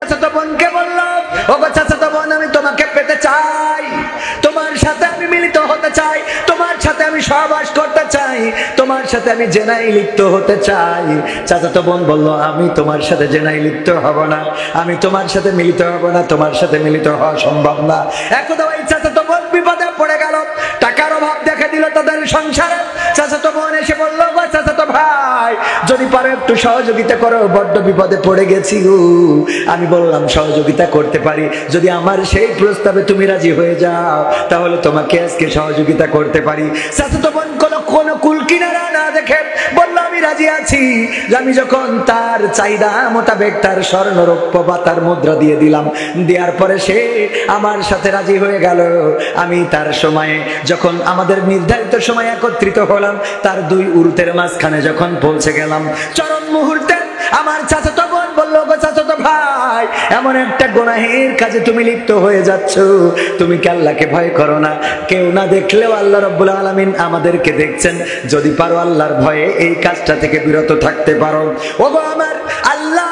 চাচাতো বোনকে বলল, ওগো চাচাতো বোন, আমি তোমাকে পেতে চাই, তোমার সাথে আমি মিলিত হতে চাই, তোমার সাথে আমি সহবাস করতে চাই, তোমার সাথে আমি জেনায় লিপ্ত হতে চাই। চাচাতো বোন বলল, আমি তোমার সাথে জেনায় লিপ্ত হব না, আমি তোমার সাথে মিলিত হব না, তোমার সাথে মিলিত হওয়া সম্ভব না। একদা ওই চাচাতো বোন বিপদে পড়ে গেল, টাকার অভাব দেখা দিল তাদের সংসারে। চাচাতো বোন এসে বলল, গো চাচাতো ভাই, যদি পারো একটু সহযোগিতা করো, বড্ড বিপদে পড়ে গেছি গো। আমি বললাম, সহযোগিতা করতে পারি, যদি আমার সেই প্রস্তাবে তুমি রাজি হয়ে যাও, তাহলে তোমাকে আজকে সহযোগিতা করতে পারি। চাচাতো বোন কোনো কুল কিনারা না দেখে বলল, আমি রাজি আছি। আমি যখন তার চাহিদা মোতাবেক তার স্বর্ণ রৌপ্য বা তার মুদ্রা দিয়ে দিলাম, দেওয়ার পরে সে আমার সাথে রাজি হয়ে গেল। আমি তার সময়ে যখন আমাদের নির্ধারিত সময় একত্রিত হলাম, তার দুই উরুতের মাঝখানে যখন পৌঁছে গেলাম, চরম মুহূর্তে আমার চাচাতো বোন বলল, গো চাচাতো ভাই, এমন একটা গুনাহের কাজে তুমি লিপ্ত হয়ে যাচ্ছ, তুমি কি আল্লাহকে ভয় করো না? কেউ না দেখলেও আল্লাহ রাব্বুল আলামিন আমাদেরকে দেখছেন, যদি পারো আল্লাহর ভয়ে এই কাজটা থেকে বিরত থাকতে পারো। ওগো আমার আল্লাহ,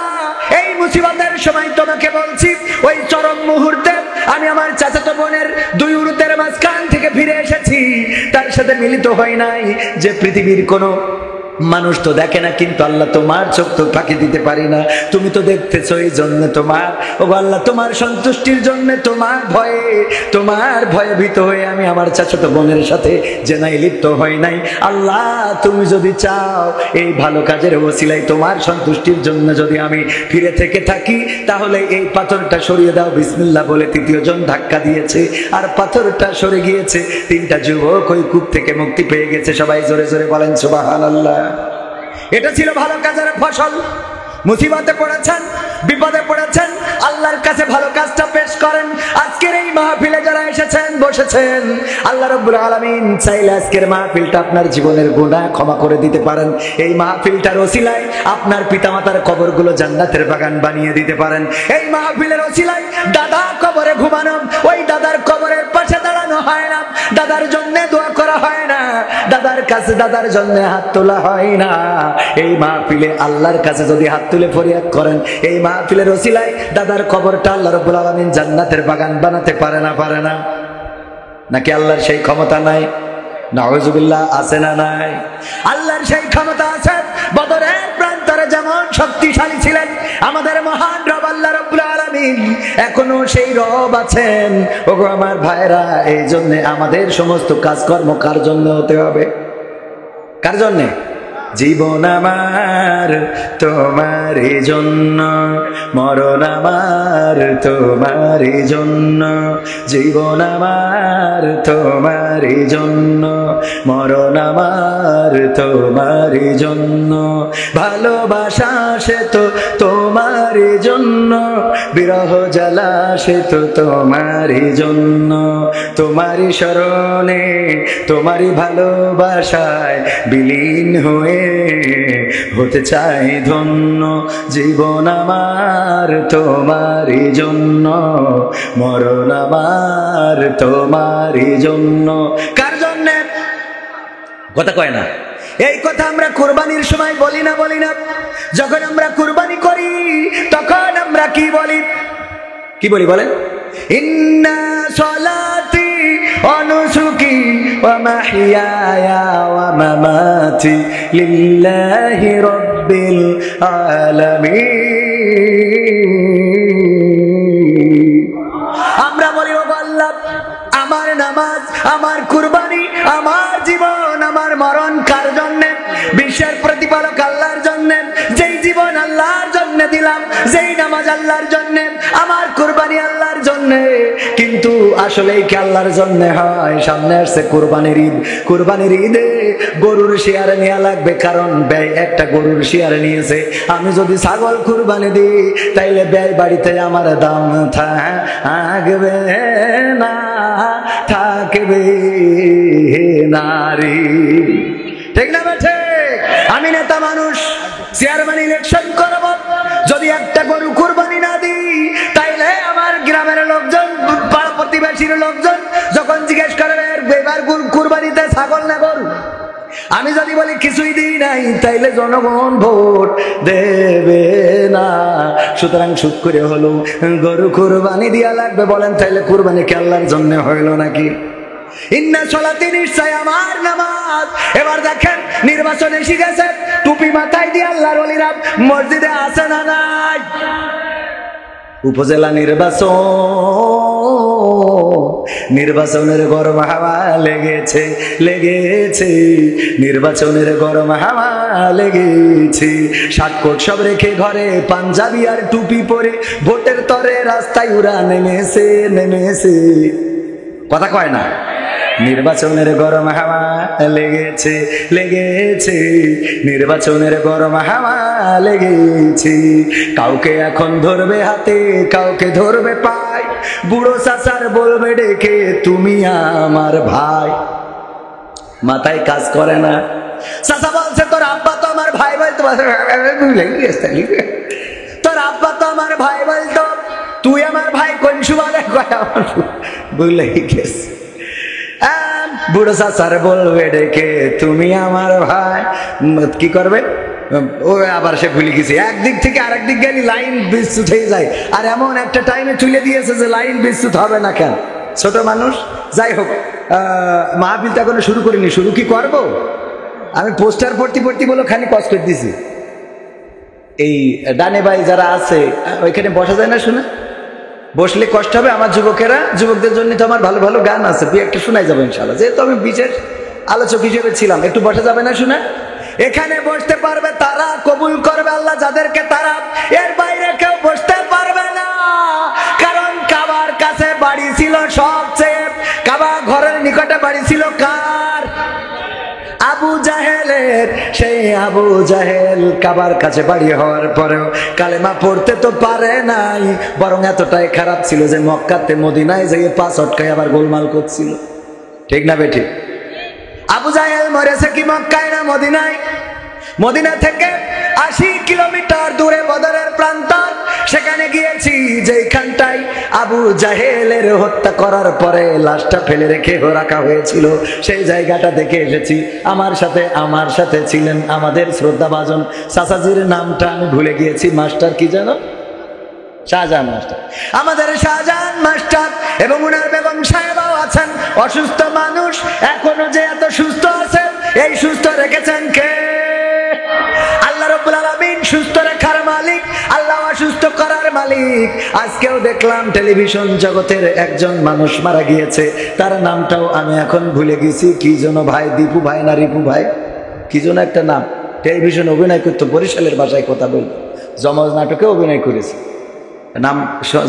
এই মুসিবতের সময় তোমাকে বলছি, ওই চরম মুহূর্তে আমি আমার চাচাতো বোনের দুই উরুতের মাঝখান থেকে ফিরে এসেছি, তার সাথে মিলিত হয় নাই। যে পৃথিবীর কোনো মানুষ তো দেখে না, কিন্তু আল্লাহ তোমার চোখ তো ফাঁকি দিতে পারি না, তুমি তো দেখতেছো, এই জন্য তোমার, ও আল্লাহ, তোমার সন্তুষ্টির জন্য, তোমার ভয়ে ভীত হয়ে আমি আমার চাচাতো বোনের সাথে জেনায় লিপ্ত হই নাই। আল্লাহ, তুমি যদি চাও এই ভালো কাজের ওসিলায় তোমার সন্তুষ্টির জন্য যদি আমি ফিরে থেকে থাকি, তাহলে এই পাথরটা সরিয়ে দাও। বিসমিল্লাহ বলে তৃতীয় জন ধাক্কা দিয়েছে, আর পাথরটা সরে গিয়েছে। তিনটা যুবক ওই কূপ থেকে মুক্তি পেয়ে গেছে। সবাই জোরে জোরে বলেন সুবহানাল্লাহ। এটা ছিল ভালো কাজের ফসল। মুসিবতে পড়েছেন, বিপদে পড়েছেন, আল্লাহর কাছে ভালো কাজটা পেশ করেন। আজকের এই মাহফিলে যারা এসেছেন, বসেছেন, আল্লাহ রাব্বুল আলামিন চাইলে আজকের মাহফিলটা আপনার জীবনের গুনাহ ক্ষমা করে দিতে পারেন। এই মাহফিলটার ওসিলায় আপনার পিতামাতার কবরগুলো জান্নাতের বাগান বানিয়ে দিতে পারেন। এই মাহফিলের ওসিলায় দাদা কবরে ঘুমানো, ওই দাদার কবরের পাশে দাঁড়ানো হয় না, দাদার জন্য দোয়া করা হয় না, দাদার কাছে দাদার জন্য হাত তোলা হয় না। এই মাহফিলে আল্লাহর কাছে যদি হাত তুলে ফরিয়াদ করেন, এই মাহফিলের ওসিলায় দাদার কবরটা আল্লাহ রাব্বুল আলামিন জান্নাতের বাগান বানাতে পারে না? পারে না? নাকি আল্লাহর সেই ক্ষমতা নাই? নাউযুবিল্লাহ, আছে না নাই? আল্লাহর সেই ক্ষমতা আছে। বদরের প্রান্তরে যেমন শক্তিশালী ছিলেন আমাদের মহান রব আল্লাহ রাব্বুল আলামিন, এখনো সেই রব আছেন। ওগো আমার ভাইরা, এই জন্য আমাদের সমস্ত কাজকর্ম কার জন্য হতে হবে? কার জন্যে? জীবন আমার তোমারই জন্য, মরণ আমার তোমারই জন্য, জীবন আমার তোমারই জন্য, মরণ আমার তোমারই জন্য, ভালোবাসা সে তো তোমারই জন্য, বিরহ জ্বালা সে তো তোমারই জন্য, তোমারই শরণে তোমারই ভালোবাসায় বিলীন হয়ে হতে চাই ধন্য, জীবন আমার তোমারই জন্য, মরণ আমার তোমারই জন্য। কার জন্য? কথা কয় না। এই কথা আমরা কুরবানির সময় বলি না? বলি না? যখন আমরা কুরবানি করি তখন আমরা কি বলি? কি বলি বলেন? ইন্না সলাতি ওয়া নুসুকি ওয়া মাহইয়ায়া ওয়া মামাতি লিল্লাহি রাব্বিল আলামিন। আমরা বলি, ও আল্লাহ, আমার নামাজ, আমার কুরবানি, আমার জীবন, আমার মরণ কার জন্য? বিশ্বের প্রতিপালক আল্লাহর জন্য। যেই জীবন আল্লাহর জন্য দিলাম, যেই নামাজ আল্লাহর জন্য, আমার কুরবানি আল্লাহর জন্য, কিন্তু আসলে কি আল্লাহর জন্য হয়? সামনে আসছে কুরবানির ঈদ। কুরবানির ঈদে গরুর শিয়ার নেওয়া লাগবে, কারণ ব্যয় একটা গরুর শিয়ার নিয়েছে। আমি যদি ছাগল কুরবানি দিই, তাইলে ব্যয় বাড়িতে আমার দাম থাকবে না, থাকবে নারী। ঠিক না বেঠে? আমি নেতা মানুষ, চেয়ারম্যান ইলেকশন করব, যদি একটা গরু কুরবানি না দিই, তাইলে আমার গ্রামের লোকজন, পাড়া প্রতিবেশীর লোকজন যখন জিজ্ঞেস করবে, এবার কুরবানিতে ছাগল না গরু, আমি যদি বলি কিছুই দিই নাই, তাইলে জনগণ ভোট দেবে না। সুতরাং সুদ করে হলো গরু কুরবানি দিয়া লাগবে। বলেন তাইলে কুরবানি কি আল্লাহর জন্য হইল নাকি? ইন্না সলাতি নিশ্চয় আমার নামাজ। এবার দেখেন নির্বাচন এসে গেছে, টুপি মাথায় দিয়ে আল্লাহর ওলিরা মসজিদে আছে না নাই? উপজেলা নির্বাচনের গরম হাওয়া লেগেছে, নির্বাচনের গরম হাওয়া লেগেছে। শার্টকোট সব রেখে ঘরে পাঞ্জাবি আর টুপি পরে ভোটের তরে রাস্তায় উড়া নেমেছে। কথা কয় না? নির্বাচনের গরম হাওয়া লেগেছে, নির্বাচনের গরম হাওয়া লেগেছে। কাউকে এখন ধরবে হাতে, কাউকে ধরবে পায়, বুড়ো চাচার বলবে ডেকে তুমি আমার ভাই। মাথায় কাজ করে না। চাচা বলছে তোর আব্বা তো আমার ভাই বলতো, তোর আব্বা তো আমার ভাই বলতো, তুই আমার ভাই কোন সুবাদে বুঝলে গেছে। বুড়ো চাচার বলবে ডেকে তুমি আমার ভাই, কি করবে ও? আবার সে ভুলে গেছে। একদিক থেকে আরেক দিক গেলে লাইন বিদ্যুৎ হয়ে যায়, আর এমন একটা টাইমে তুলে দিয়েছে যে লাইন বিদ্যুৎ হবে না। কেন? ছোট মানুষ। যাই হোক, মাহফিলটা এখনো শুরু করিনি। শুরু কি করব? আমি পোস্টার পড়তে বলে খানি কষ্ট করে দিছি। এই ডানে ভাই যারা আছে ওইখানে বসা যায় না, শুনে বসলে কষ্ট হবে। আমার যুবকদের জন্য তো আমার ভালো ভালো গান আছে, তুই একটা শোনাই যাবে ইনশাআল্লাহ। যেহেতু আমি বিশেষ আলোচক হিসেবে ছিলাম, একটু বসা যাবে না? শুনে এখানে বসতে পারবে তারা, কবুল করবে আল্লাহ যাদেরকে, তারা। এর বাইরে কেউ বসতে পারবে না, কারণ কাবার কাছে বাড়ি ছিল সবচেয়ে। কাবা ঘরের নিকটে বাড়ি ছিল কার? আবু জাহেলের। সেই আবু জাহেল কাবার কাছে বাড়ি হওয়ার পরেও কালেমা পড়তে তো পারে নাই, বরং এতটাই খারাপ ছিল যে মক্কাতে মদিনায় যেয়ে পা চটকায় আবার গোলমাল করছিল। ঠিক না বেঠি? আবু জাহেল মরেছে কি মক্কায় না মদিনায়? মদিনা থেকে 80 কিলোমিটার দূরে বদরের প্রান্তর, সেখানে গিয়েছি যেখানটায় আবু জাহেলের হত্যা করার পরে লাশটা ফেলে রেখে রাখা হয়েছিল, সেই জায়গাটা দেখে এসেছি। আমার সাথে ছিলেন আমাদের শ্রদ্ধাভাজন চাচাজির নামটা আমি ভুলে গিয়েছি, মাস্টার কি জানো? শাহজাহান মাস্টার। আমাদের শাহজাহান মাস্টার এবং উনার বেগম সাহেবাও আছেন, অসুস্থ মানুষ। এখনো যে এত সুস্থ আছে, এই সুস্থ রেখেছেন কে? আল্লাহ রাব্বুল আলামিন। সুস্থ রাখার মালিক আল্লাহ, অসুস্থ করার মালিক। আজকেও দেখলাম টেলিভিশন জগতের একজন মানুষ মারা গিয়েছে, তার নামটাও আমি এখন ভুলে গেছি। কি যেন ভাই, দীপু ভাই না রিপু ভাই, কি যেন একটা নাম। টেলিভিশন অভিনয় করতো, বরিশালের ভাষায় কথা বলতো, যমজ নাটকে অভিনয় করেছে। নাম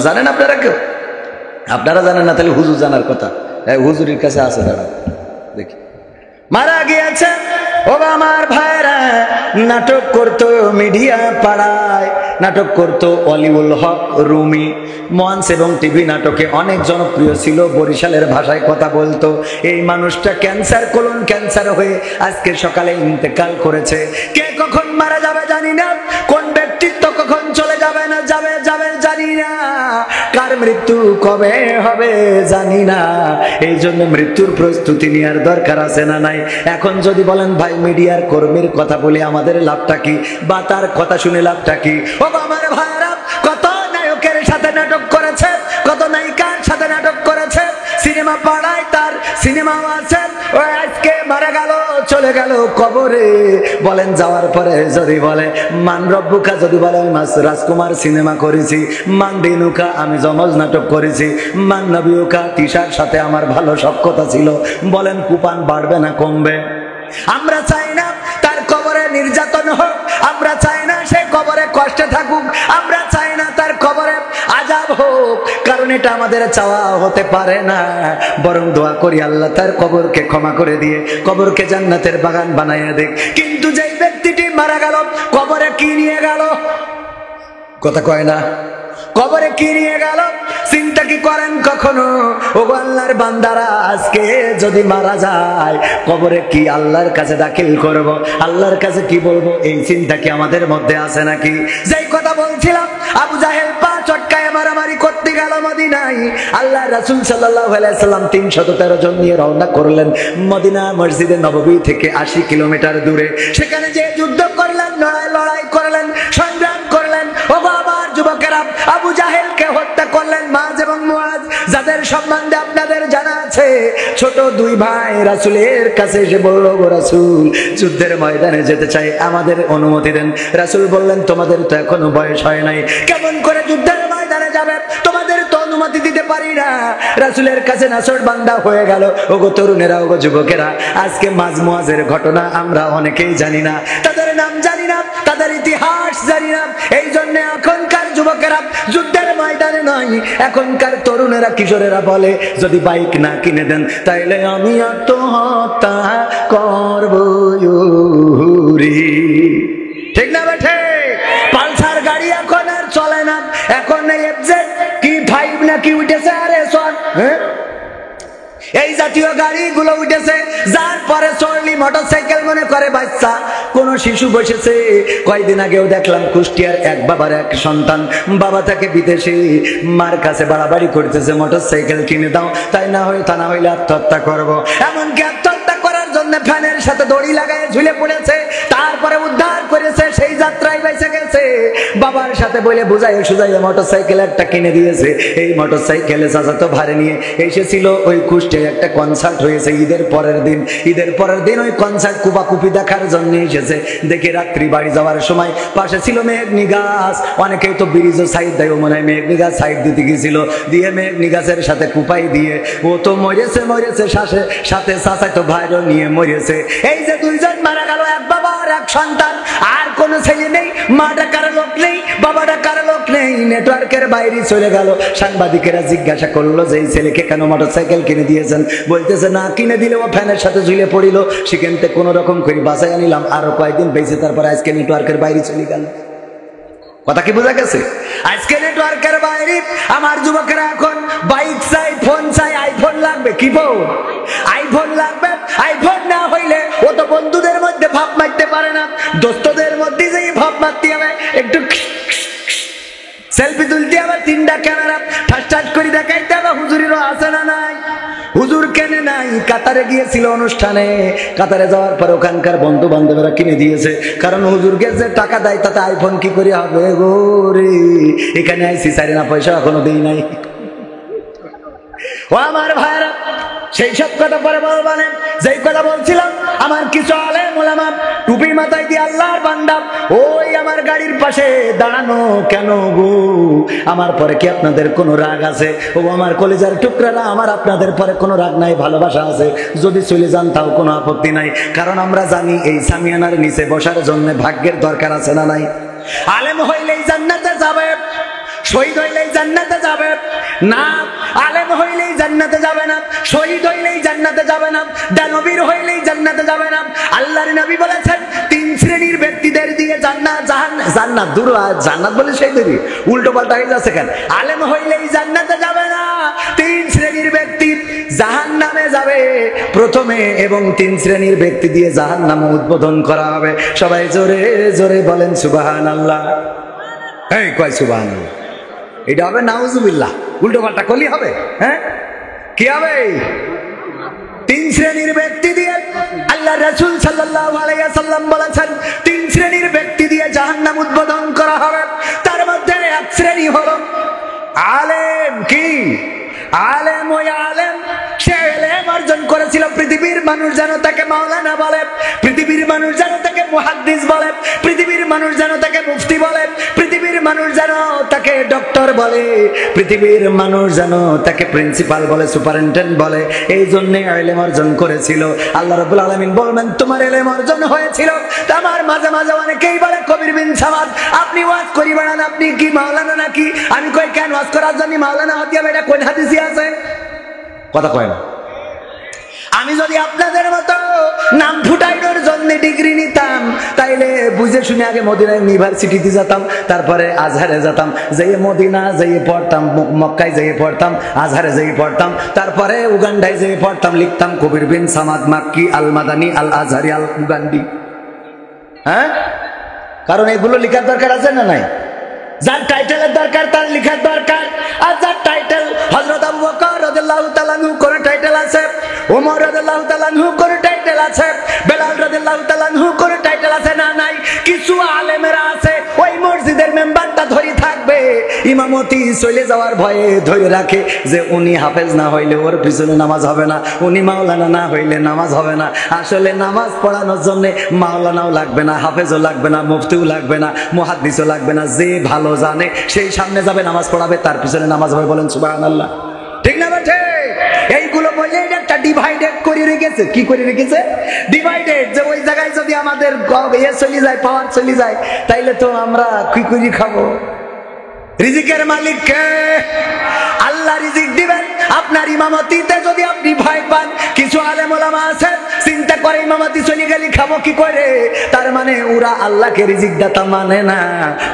জানেন আপনারা? কেউ আপনারা জানেন না? তাহলে হুজুর জানার কথা। হুজুরের কাছে আছে, দাঁড়া দেখি। মারা গিয়েছে। ও আমার ভাইরা, নাটক করতো মিডিয়া পাড়ায়, নাটক করতো অলিউল হক রুমি। মঞ্চ এবং টিভি নাটকে অনেক জনপ্রিয় ছিল, বরিশালের ভাষায় কথা বলতো। এই মানুষটা ক্যান্সার, কোলন ক্যান্সার হয়ে আজকে সকালে ইন্তেকাল করেছে। কে কখন মারা যাবে জানি না, কোন ব্যক্তিত্ব কখন চলে যাবে না যাবে জানি না, কার মৃত্যু কবে হবে জানি না। এই জন্য মৃত্যুর প্রস্তুতি নেওয়ার দরকার আছে না নাই? এখন যদি বলেন ভাই মিডিয়ার কর্মীর কথা বলে আমাদের লাভটা কি, বা তার কথা শুনে লাভটা কি? ও আমার ভাইরা, কত নায়কের সাথে নাটক করেছে, কত নায়িকার সাথে নাটক করেছে, সিনেমা পাড়ায় তার সিনেমাও আছে। ও আজকে মারা গেল, চলে গেল কবরে। বলেন যাওয়ার পরে যদি বলে মান রব্বুকা, যদি বলে রাজকুমার সিনেমা করেছি, মান দিনুকা আমি যমজ নাটক করেছি, মান নবীকা তিশার সাথে আমার ভালো সখ্যতা ছিল, বলেন কুপান বাড়বে না কমবে? আমরা চাই না তার কবরে নির্যাতন হোক, আমরা চাই না সে কবরে কষ্টে থাকুক, আমরা চাই না তার কবরে আযাব হোক, কারণ এটা আমাদের চাওয়া হতে পারে না। বরং দোয়া করি আল্লাহ তার কবরকে ক্ষমা করে দিয়ে কবরকে জান্নাতের বাগান বানাইয়া দেখ। কিন্তু যেই ব্যক্তিটি মারা গেল, কবরে কি নিয়ে গেল? কথা কয় না? কবরে কি নিয়ে গেল? চিন্তা কি করেন কখনো? ও আল্লাহর বান্দারা, আজকে যদি মারা যায় কবরে কি আল্লাহর কাছে দাখিল করব, আল্লাহর কাছে কি বলবো, এই চিন্তা কি আমাদের মধ্যে আছে নাকি? যেই কথা বলছিলাম, আবু জাহেল পা চটকায় মারামারি করতে গেল মদিনায়, আল্লাহ রাসূল সাল্লাল্লাহু আলাইহি সাল্লাম 313 জন নিয়ে রওনা করলেন মদিনা মসজিদে নববী থেকে 80 কিলোমিটার দূরে। সেখানে যে যুদ্ধ করলেন, লড়াই করলেন, সংগ্রাম করলেন। ও আমার যুবকেরা, আবু জাহেলকে হত্যা করলেন মাজ এবং মুআজ, যাদের সম্বন্ধে আপনাদের জানা আছে। ছোট দুই ভাই রাসূলের কাছে এসে বলল, গো রাসূল, যুদ্ধের ময়দানে যেতে চাই, আমাদের অনুমতি দেন। রাসূল বললেন, তোমাদের তো এখনো বয়স হয় নাই, কেমন করে যুদ্ধের ময়দানে যাবে? তোমাদের তো অনুমতি দিতে পারি না। রাসূলের কাছে নাসর বান্দা হয়ে গেল। ওগো তরুণেরা, ওগো যুবকেরা, আজকে মাজ মুআজের ঘটনা আমরা অনেকেই জানি না, তাদের নাম জানি না, তাদের ইতিহাস জানি না। এই জন্য এখনকার যুবকেরা যুদ্ধের ময়দানে নয়, এখনকার তরুণেরা কিশোরেরা বলে, যদি বাইক না কিনে দেন তাইলে আমি আত্মহত্যা করব। ঠিক না বেঠে? পালসার গাড়ি এখন আর চলে না, এখন এফজেড কি 5 নাকি উঠেছে, আরে সর, এই জাতীয় গাড়িগুলো উঠেছে। যার পরে চড়লি মোটরসাইকেল মনে করে বাচ্চা, কোন শিশু বসেছে। কয়েকদিন আগেও দেখলাম কুষ্টিয়ার এক বাবার এক সন্তান, বাবা তাকে বিদেশে মার কাছে বাড়াবাড়ি করতেছে, মোটরসাইকেল কিনে দাও, তাই না হয় তা না হইলে আত্মহত্যা করবো। এমনকি আত্মহত্যা করার জন্য ফ্যানের সাথে দড়ি লাগায় ঝুলে পড়েছে, তারপরে উদ্ধার করেছে, সেই যাত্রায় বেঁচে গেছে। বাবার সাথে বলে বুঝাইয়ে সুজাইয়ে মোটরসাইকেল একটা কিনে দিয়েছে। এই মোটরসাইকেলে চাচাতো ভাড়ে নিয়ে এসেছিল। ওই কুষ্টিয়ায় একটা কনসার্ট হয়েছে ঈদের পরের দিন ওই কনসার্ট কুপাকুপি দেখার জন্য এসেছে। দেখে রাত্রি বাড়ি যাওয়ার সময় পাশে ছিল মেঘনি গাছ, অনেকেই তো ব্রিজও সাইড দেয়, মনে হয় মেঘনি গাছ সাইড দিতে গেছিল, দিয়ে মেঘনি গাছের সাথে কুপাই দিয়ে ও তো মরেছে সাথে চাচাতো ভাইরও নিয়ে মরেছে। এই যে দুইজন মারা গেল, এক বাবা আর এক সন্তান, আর কোন ছেলে নেই, মা ডাকার লোক নেই, বাবা ডাকার লোক নেই, নেটওয়ার্কের বাইরে চলে গেল। সাংবাদিকেরা জিজ্ঞাসা করলো যে এই ছেলেকে কেন মোটরসাইকেল কিনে দিয়েছেন? বলতেছে না কিনে দিলে ও ফ্যানের সাথে ঝুলে পড়িল, সেখান থেকে কোন রকম করে বাঁচাই আনিলাম, আরো কয়েকদিন বেঁচে, তারপর আজকে নেটওয়ার্কের বাইরে চলে গেল। কথা কি বোঝা গেছে? আজকে নেটওয়ার্কের বাইরে। আমার যুবকেরা এখন বাইক চাই, ফোন চাই, আইফোন লাগবে। কি ফোন? আইফোন লাগবে। আইফোন না হইলে ও তো বন্ধুদের মধ্যে ভাব মারতে পারে না, দোস্তদের মধ্যে যেই ভাব মারতে হবে, একটু সেলফি তুলতে হবে, 3টা ক্যামেরা ঠাস করে দেখাইতে হবে। হুজুরিরও আছে না নাই? হুজুর কেনে নাই, কাতারে গিয়েছিল অনুষ্ঠানে, কাতারে যাওয়ার পর ওখানকার বন্ধু বান্ধবেরা কিনে দিয়েছে, কারণ হুজুরকে যে টাকা দেয় তাতে আইফোন কি করে হবে গো রে। এখানে আইসি 4 আনা পয়সা এখনো দেই নাই। ও আমার ভাইরা, সেই সব কথা পরে বলবানে, যেই কথা বলছিলাম, আমার কিছু আলেম ওলামা টুপি মাথায় দিয়ে আল্লাহর বান্দা ওই আমার গাড়ির পাশে দাঁড়ানো কেন গো? আমার পরে কি আপনাদের কোনো রাগ আছে? ও আমার কলিজার টুকরারা, আমার আপনাদের পরে কোনো রাগ নাই, ভালোবাসা আছে। যদি চলে যান তাও কোনো আপত্তি নাই, কারণ আমরা জানি এই সামিয়ানার নিচে বসার জন্য ভাগ্যের দরকার আছে না নাই? আলেম হইলেই জান্নাতে যাবে, শহীদ হইলেই জান্নাতে যাবে না। আলেম হইলেই জান্নাতে যাবে না, শহীদ হইলেই জান্নাতে যাবে না, দানবীর হইলেই জান্নাতে যাবে না। আল্লাহর নবী বলেছেন 3 শ্রেণীর ব্যক্তিদের দিয়ে জান্নাত দূর, জান্নাত বলে সেই দেরি উল্টো পাল্টা হয়ে যাচ্ছে কেন? আলেম হইলেই জান্নাতে যাবে না, 3 শ্রেণীর ব্যক্তি জাহান্নামে যাবে প্রথমে, এবং 3 শ্রেণীর ব্যক্তি দিয়ে জাহান্নাম উদ্বোধন করা হবে। সবাই জোরে জোরে বলেন সুবহানাল্লাহ। এই কয় সুবহানাল্লাহ। এটা হবে নাউজুবিল্লাহ, উল্টো পাল্টা করলি হবে? হ্যাঁ, কি হবে? 3 শ্রেণীর ব্যক্তি দিয়ে আল্লাহ রাসূল সাল্লাল্লাহু আলাইহি ওয়াসাল্লাম বলেছেন 3 শ্রেণীর ব্যক্তি দিয়ে জাহান্নাম উদ্বোধন করা হবে। তার মধ্যে এক শ্রেণী হলো আলেম। কি আলেম? ওই আলেম, সে ইলম অর্জন করেছিল, পৃথিবীর মানুষ যেন তাকে মাওলানা বলে, পৃথিবীর মানুষ যেন তাকে মুহাদ্দিস বলে, পৃথিবীর মানুষ যেন তাকে মুফতি বলে, পৃথিবীর মানুষ যেন তাকে ডক্টর বলে, পৃথিবীর মানুষ যেন তাকে প্রিন্সিপাল বলে, সুপারিনটেন্ডেন্ট বলে। এই জন্য ইলম অর্জন করেছিল। আল্লাহ রাব্বুল আলামিন বলবেন তোমার ইলম অর্জন হয়েছিল। আমার মাঝে মাঝে অনেকেই বলে কবির বিন সামাদ, আপনি ওয়াজ করি বেড়ান, আপনি কি মাওলানা নাকি? আমি কই কেন ওয়াজ করার জন্য মাওলানা হতে হবে? এটা কোন হাদিসে আছে? কথা কয় না। আমি যদি আপনাদের মতো নাম ফুটাইনোর জন্য ডিগ্রি নিতাম, তাইলে বুঝে শুনে আগে মদিনা ইউনিভার্সিটিতে যেতাম, তারপরে আজহারে যেতাম, যেয়ে মদিনা যেয়ে পড়তাম, মক্কায় যেয়ে পড়তাম, আজহারে যেয়ে পড়তাম, তারপরে উগান্ডায় যেয়ে পড়তাম, লিখতাম কবির বিন সামাদ মাক্কি আল মাদানি আল আজহারি আল উগান্ডি। হ্যাঁ, কারণ এগুলো লেখার দরকার আছে না নাই? যার টাইটেলের দরকার তার লেখার দরকার, আর যার টাইটেল হযরত আবু বকর ইমামতি চলে যাওয়ার ভয়ে ধরে রাখে যে উনি হাফেজ না হইলে ওর পিছনে নামাজ হবে না, উনি মাওলানা না হইলে নামাজ হবে না। আসলে নামাজ পড়ানোর জন্য মাওলানাও লাগবে না, হাফেজও লাগবে না, মুফতিও লাগবে না, মুহাদ্দিসও লাগবে না। যে ভালো জানে সেই সামনে যাবে, নামাজ পড়াবে, তার পিছনে নামাজ হবে। বলেন সুবহানাল্লাহ। ঠিক না বেঠে? এইগুলো বলে একটা ডিভাইডেড করে রেখেছে। কি করে রেখেছে? ডিভাইডেড। যে ওই জায়গায় যদি আমাদের চলে যায়, পাওয়ার চলে যায়, তাইলে তো আমরা কি করে খাবো? রিজিকের মালিক কে? আল্লাহ রিজিক দিবেন। আপনার ইমামতিতে যদি আপনি ভয় পান, কিছু আলেম ওলামা আছে চিন্তা করে ইমামতি চলে গেলে খাবো কি করে, তার মানে ওরা আল্লাহকে রিজিক দাতা মানে না,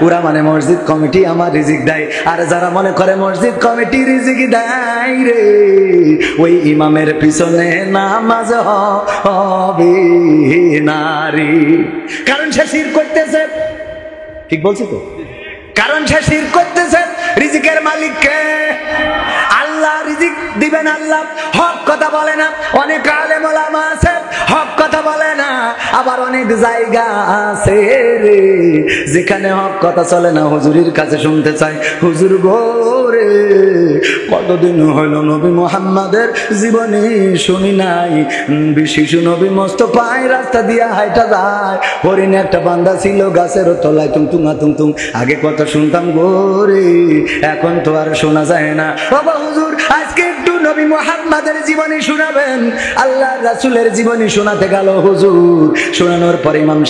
ওরা মানে মসজিদ কমিটি আমার রিজিক দেয়। আর যারা মনে করে মসজিদ কমিটি রিজিক দেয় রে, ওই ইমামের পিছনে নামাজ হবে নারী। কারণ সে শিরক করতেছে। ঠিক বলছি তো? কারণ সে শিরক করতেছে। রিজিকের মালিক কে? আল্লাহ রিজিক দিবেন। আল্লাহ হক কথা বলে না। অনেক আলেম ওলামা আছে হক কথা বলে না, আবার অনেক জায়গা আছে রে যেখানে হক কথা চলে না, হুজুরের কাছে শুনতে চাই। হুজুর গোরে কতদিন হইল নবী মুহাম্মাদের জীবনে শুনি নাই শিশু নবী মোস্তফায় রাস্তা দিয়া হাইটা যায়, হরিণে একটা বান্দা ছিল গাছের তলায় তুমতুমা তুমতুম। আগে কত শুনতাম গোরে, এখন তো আর শোনা যায় না। বাবা হুজুর আজকে একটু নবী মুহাম্মাদের জীবনী শোনাবেন। আল্লাহ রাসূলের জীবনী শোনাতে গেল হুজুর। শোনানোর পরে ইমাম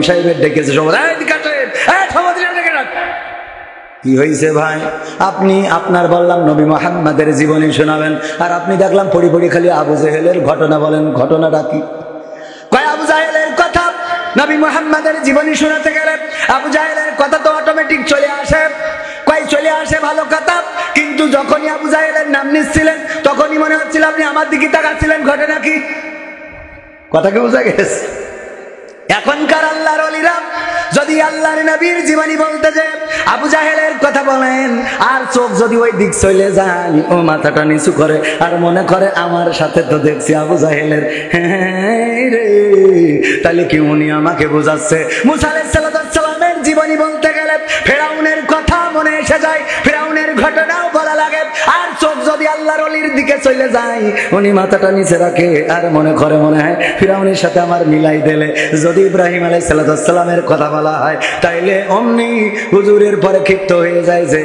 সাহেবের ডেকেছে, কি হয়েছে ভাই? আপনি আপনার বললাম নবী মুহাম্মাদের জীবনী শোনাবেন, আর আপনি দেখলাম পড়ি পড়ি খালি আবু জেহেলের ঘটনা বলেন। ঘটনাটা কি? কয় আবু জাহেলের কথা নবী মুহাম্মাদের জীবনী শোনাতে গেলে আবু জাহেলের কথা তো অটোমেটিক চলে আসে। কয় চলে আসে ভালো কথা, কিন্তু যখনই আবু জাহেলের নাম নিচ্ছিলেন তখনই মনে হচ্ছিল আপনি আমার দিকে তাকাচ্ছিলেন। ঘটনা কি? কথা কি বোঝা গেছে? এখনকার আল্লাহর ওলিরা যদি আল্লাহর নবীর জীবনী বলতে যে আবু জাহেলের কথা বলেন, আর চোখ যদি ওই দিক চলে যায়, ও মাথাটা নিচু করে আর মনে করে আমার সাথে তো দেখছি আবু জাহেলের, হ্যাঁ রে, তাহলে কি উনি আমাকে বোঝাচ্ছে? মুসা আলাইহিস সালামের জীবনী বলতে গেলে ফেরাউনের কথা মনে এসে যায়, ফেরাউনের ঘটনাও বলা লাগে। আর চোখ যদি আল্লাহর ওলির দিকে চলে যায়, উনি মাথাটা নিচে রাখে আর মনে করে মনে হয় ফেরাউনের সাথে আমার মিলাই দিলে। যদি ইব্রাহিম আলাইহিস সালামের কথা বলা হয়, তাইলে অমনি হুজুরের পরে ক্ষিপ্ত হয়ে যায় যে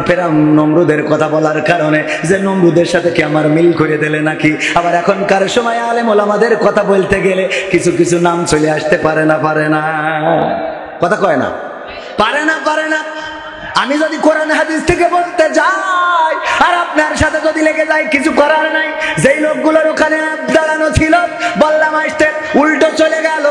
ফেরাউন নমরুদের কথা বলার কারণে, যে নমরুদের সাথে কি আমার মিল করে দিলে নাকি। আবার এখনকার সময় আলেম ওলামাদের কথা বলতে গেলে কিছু কিছু নাম চলে আসতে পারে না। কথা কয় না, পারে না। আমি যদি কোরআন হাদিস থেকে বলতে যাই আর আপনার সাথে যদি লেগে যায়, কিছু করার নাই। যেই লোকগুলোর ওখানে দাঁড়ানো ছিল বললাম আসতে, উল্টো চলে গেল।